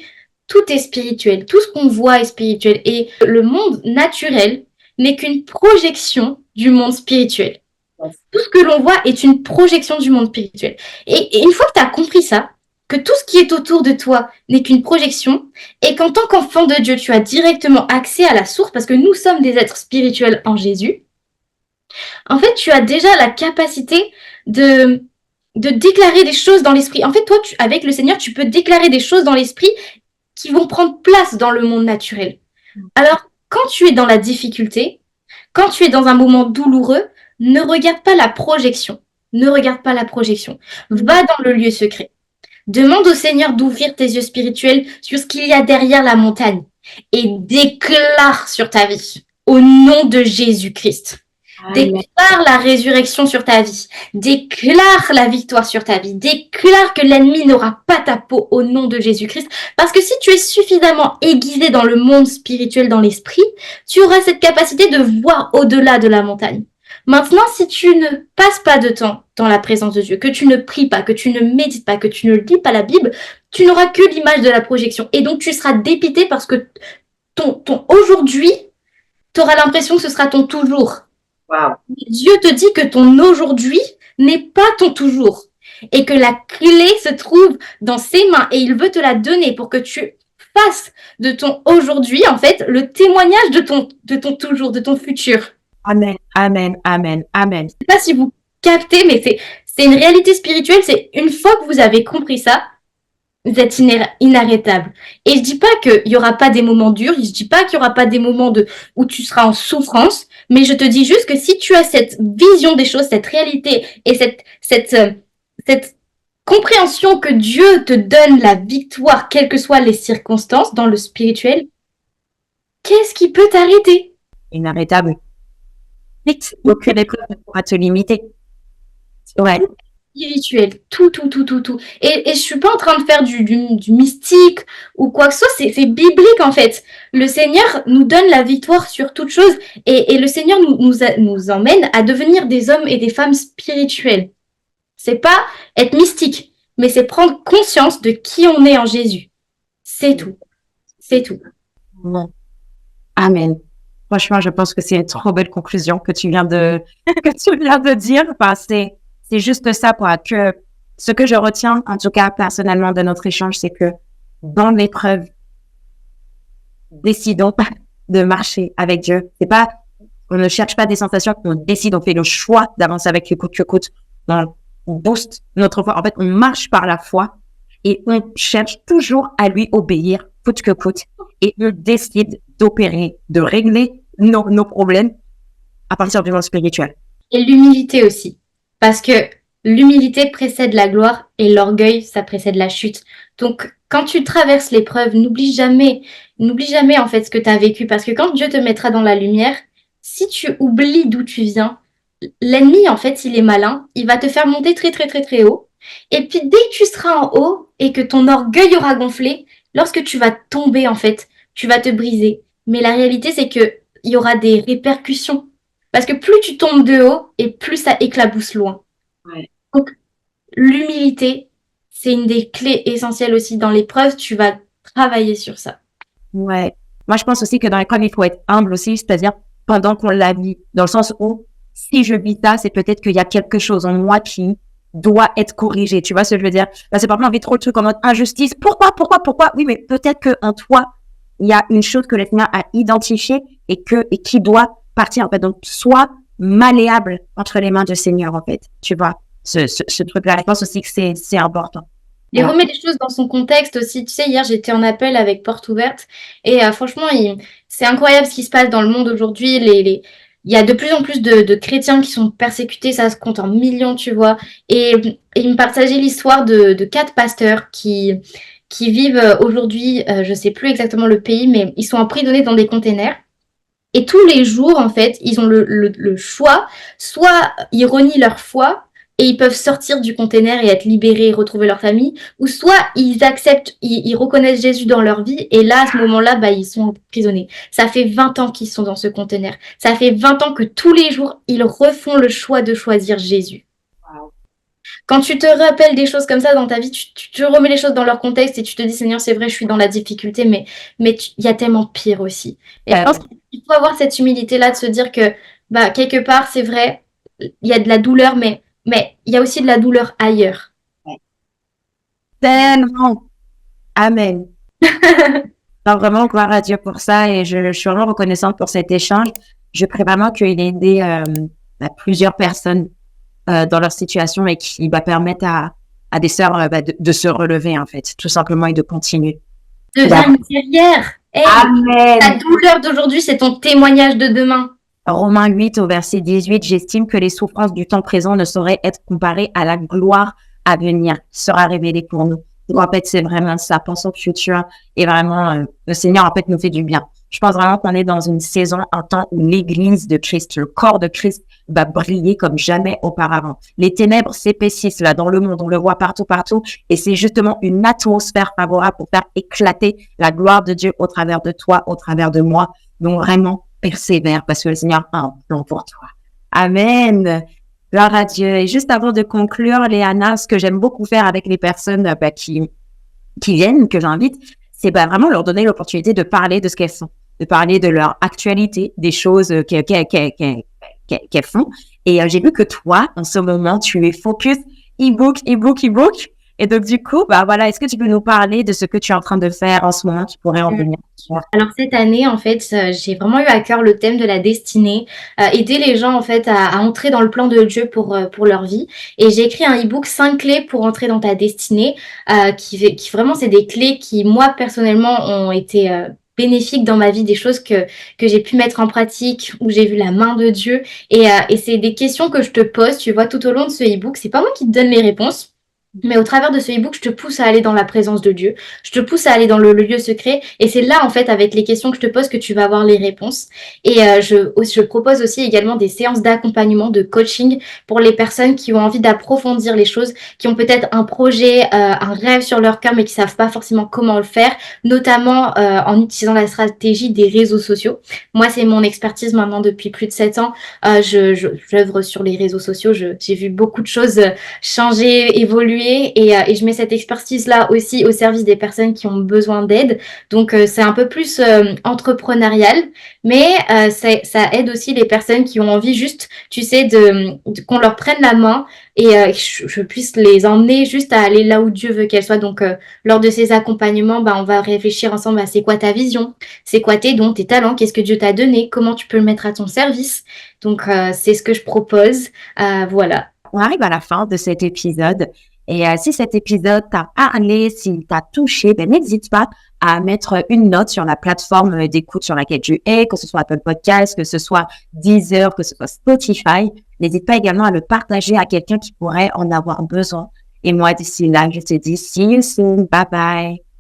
tout est spirituel. Tout ce qu'on voit est spirituel. Et le monde naturel n'est qu'une projection du monde spirituel. Tout ce que l'on voit est une projection du monde spirituel. Et une fois que tu as compris ça, que tout ce qui est autour de toi n'est qu'une projection, et qu'en tant qu'enfant de Dieu, tu as directement accès à la source, parce que nous sommes des êtres spirituels en Jésus, en fait, tu as déjà la capacité de déclarer des choses dans l'esprit. En fait, toi, avec le Seigneur, tu peux déclarer des choses dans l'esprit qui vont prendre place dans le monde naturel. Alors, quand tu es dans la difficulté, quand tu es dans un moment douloureux, ne regarde pas la projection. Ne regarde pas la projection. Va dans le lieu secret. Demande au Seigneur d'ouvrir tes yeux spirituels sur ce qu'il y a derrière la montagne et déclare sur ta vie au nom de Jésus-Christ. Déclare la résurrection sur ta vie. Déclare la victoire sur ta vie. Déclare que l'ennemi n'aura pas ta peau au nom de Jésus-Christ. Parce que si tu es suffisamment aiguisé dans le monde spirituel, dans l'esprit, tu auras cette capacité de voir au-delà de la montagne. Maintenant, si tu ne passes pas de temps dans la présence de Dieu, que tu ne pries pas, que tu ne médites pas, que tu ne lis pas la Bible, tu n'auras que l'image de la projection. Et donc, tu seras dépité parce que ton aujourd'hui, tu auras l'impression que ce sera ton toujours. Wow. Dieu te dit que ton aujourd'hui n'est pas ton toujours et que la clé se trouve dans ses mains et il veut te la donner pour que tu fasses de ton aujourd'hui, en fait, le témoignage de ton toujours, de ton futur. Amen, amen, amen, amen. Je sais pas si vous captez, mais c'est une réalité spirituelle. C'est une fois que vous avez compris ça, vous êtes inarrêtable. Et je dis pas qu'il y aura pas des moments durs, je dis pas qu'il y aura pas des moments où tu seras en souffrance, mais je te dis juste que si tu as cette vision des choses, cette réalité et cette compréhension que Dieu te donne la victoire, quelles que soient les circonstances dans le spirituel, qu'est-ce qui peut t'arrêter? Inarrêtable. Vite, aucune épreuve ne pourra te limiter. Ouais. Spirituel, tout. Et je suis pas en train de faire du mystique ou quoi que ce soit, c'est biblique en fait. Le Seigneur nous donne la victoire sur toute chose et le Seigneur nous emmène à devenir des hommes et des femmes spirituels. C'est pas être mystique, mais c'est prendre conscience de qui on est en Jésus. C'est tout. C'est tout. Bon. Amen. Franchement, je pense que c'est une trop belle conclusion que tu viens de dire. Enfin, c'est juste ça, quoi. Que ce que je retiens, en tout cas personnellement de notre échange, c'est que dans l'épreuve, décidons de marcher avec Dieu. C'est pas, on ne cherche pas des sensations, on décide, on fait le choix d'avancer avec le coûte que coûte. On booste notre foi. En fait, on marche par la foi et on cherche toujours à lui obéir coûte que coûte. Et on décide d'opérer, de régler nos problèmes à partir du monde spirituel. Et l'humilité aussi. Parce que l'humilité précède la gloire et l'orgueil, ça précède la chute. Donc, quand tu traverses l'épreuve, n'oublie jamais en fait ce que tu as vécu. Parce que quand Dieu te mettra dans la lumière, si tu oublies d'où tu viens, l'ennemi, en fait, il est malin. Il va te faire monter très, très, très, très haut. Et puis, dès que tu seras en haut et que ton orgueil aura gonflé, lorsque tu vas tomber, en fait, tu vas te briser. Mais la réalité, c'est que il y aura des répercussions. Parce que plus tu tombes de haut et plus ça éclabousse loin. Ouais. Donc, l'humilité, c'est une des clés essentielles aussi dans l'épreuve. Tu vas travailler sur ça. Ouais. Moi, je pense aussi que dans l'épreuve, il faut être humble aussi, c'est-à-dire pendant qu'on la vit. Dans le sens où, si je vis ça, c'est peut-être qu'il y a quelque chose en moi qui doit être corrigé. Tu vois ce que je veux dire? Parce que parfois, on vit trop de trucs en mode injustice. Pourquoi? Oui, mais peut-être qu'en toi, il y a une chose que le Seigneur a identifiée et qui doit partir, en fait. Donc, sois malléable entre les mains du Seigneur, en fait. Tu vois, ce truc-là. Je pense aussi que c'est important. Et remet les choses dans son contexte aussi. Tu sais, hier, j'étais en appel avec Porte Ouverte et franchement, c'est incroyable ce qui se passe dans le monde aujourd'hui. Il y a de plus en plus de chrétiens qui sont persécutés, ça se compte en millions, tu vois. Et il me partageait l'histoire de 4 pasteurs qui vivent aujourd'hui, je sais plus exactement le pays, mais ils sont emprisonnés dans des containers. Et tous les jours, en fait, ils ont le choix, soit ils renient leur foi et ils peuvent sortir du container et être libérés et retrouver leur famille, ou soit ils acceptent, ils reconnaissent Jésus dans leur vie et là, à ce moment-là, ils sont emprisonnés. Ça fait 20 ans qu'ils sont dans ce container. Ça fait 20 ans que tous les jours, ils refont le choix de choisir Jésus. Wow. Quand tu te rappelles des choses comme ça dans ta vie, tu remets les choses dans leur contexte et tu te dis, Seigneur, c'est vrai, je suis dans la difficulté, mais il y a tellement pire aussi. Et je pense qu'il faut avoir cette humilité-là de se dire que, quelque part, c'est vrai, il y a de la douleur, mais il y a aussi de la douleur ailleurs. Tellement. Amen. Alors, vraiment, gloire à Dieu pour ça et je suis vraiment reconnaissante pour cet échange. Je prie vraiment qu'il ait aidé plusieurs personnes dans leur situation et qui permettre à des sœurs de se relever, en fait, tout simplement, et de continuer. Deviens une guerrière. Hey, Amen. Ta douleur d'aujourd'hui, c'est ton témoignage de demain. Romains 8 au verset 18, j'estime que les souffrances du temps présent ne sauraient être comparées à la gloire à venir qui sera révélée pour nous. Donc, en fait, c'est vraiment ça. Pensons au futur et vraiment, le Seigneur, en fait, nous fait du bien. Je pense vraiment qu'on est dans une saison, un temps où l'église de Christ, le corps de Christ va briller comme jamais auparavant. Les ténèbres s'épaississent là dans le monde, on le voit partout, et c'est justement une atmosphère favorable pour faire éclater la gloire de Dieu au travers de toi, au travers de moi. Donc, vraiment, persévère parce que le Seigneur a un plan pour toi. Amen. Gloire à Dieu. Et juste avant de conclure, Léana, ce que j'aime beaucoup faire avec les personnes qui viennent, que j'invite, c'est vraiment leur donner l'opportunité de parler de ce qu'elles sont. de parler de leur actualité, des choses qu'elles font. Et j'ai vu que toi, en ce moment, tu es focus e-book, e-book, e-book. Et donc, du coup, bah voilà, est-ce que tu peux nous parler de ce que tu es en train de faire en ce moment? Tu pourrais en venir. Alors cette année, en fait, j'ai vraiment eu à cœur le thème de la destinée, aider les gens en fait à entrer dans le plan de Dieu pour leur vie. Et j'ai écrit un e-book 5 clés pour entrer dans ta destinée, qui vraiment c'est des clés qui moi personnellement ont été bénéfiques dans ma vie, des choses que j'ai pu mettre en pratique, où j'ai vu la main de Dieu. Et c'est des questions que je te pose, tu vois, tout au long de ce e-book. C'est pas moi qui te donne les réponses. Mais au travers de ce e-book, je te pousse à aller dans la présence de Dieu. Je te pousse à aller dans le lieu secret. Et c'est là, en fait, avec les questions que je te pose, que tu vas avoir les réponses. Et je propose aussi également des séances d'accompagnement, de coaching pour les personnes qui ont envie d'approfondir les choses, qui ont peut-être un projet, un rêve sur leur cœur, mais qui savent pas forcément comment le faire, notamment en utilisant la stratégie des réseaux sociaux. Moi, c'est mon expertise maintenant depuis plus de 7 ans. J'œuvre sur les réseaux sociaux. J'ai vu beaucoup de choses changer, évoluer et je mets cette expertise-là aussi au service des personnes qui ont besoin d'aide. Donc, c'est un peu plus entrepreneurial, mais ça aide aussi les personnes qui ont envie juste, tu sais, qu'on leur prenne la main et que je puisse les emmener juste à aller là où Dieu veut qu'elles soient. Donc, lors de ces accompagnements, bah, on va réfléchir ensemble à c'est quoi ta vision, c'est quoi tes dons, tes talents, qu'est-ce que Dieu t'a donné, comment tu peux le mettre à ton service. Donc, c'est ce que je propose. Voilà. On arrive à la fin de cet épisode. Et si cet épisode t'a parlé, s'il t'a touché, ben, n'hésite pas à mettre une note sur la plateforme d'écoute sur laquelle tu es, que ce soit Apple Podcast, que ce soit Deezer, que ce soit Spotify. N'hésite pas également à le partager à quelqu'un qui pourrait en avoir besoin. Et moi, d'ici là, je te dis see you soon. Bye bye.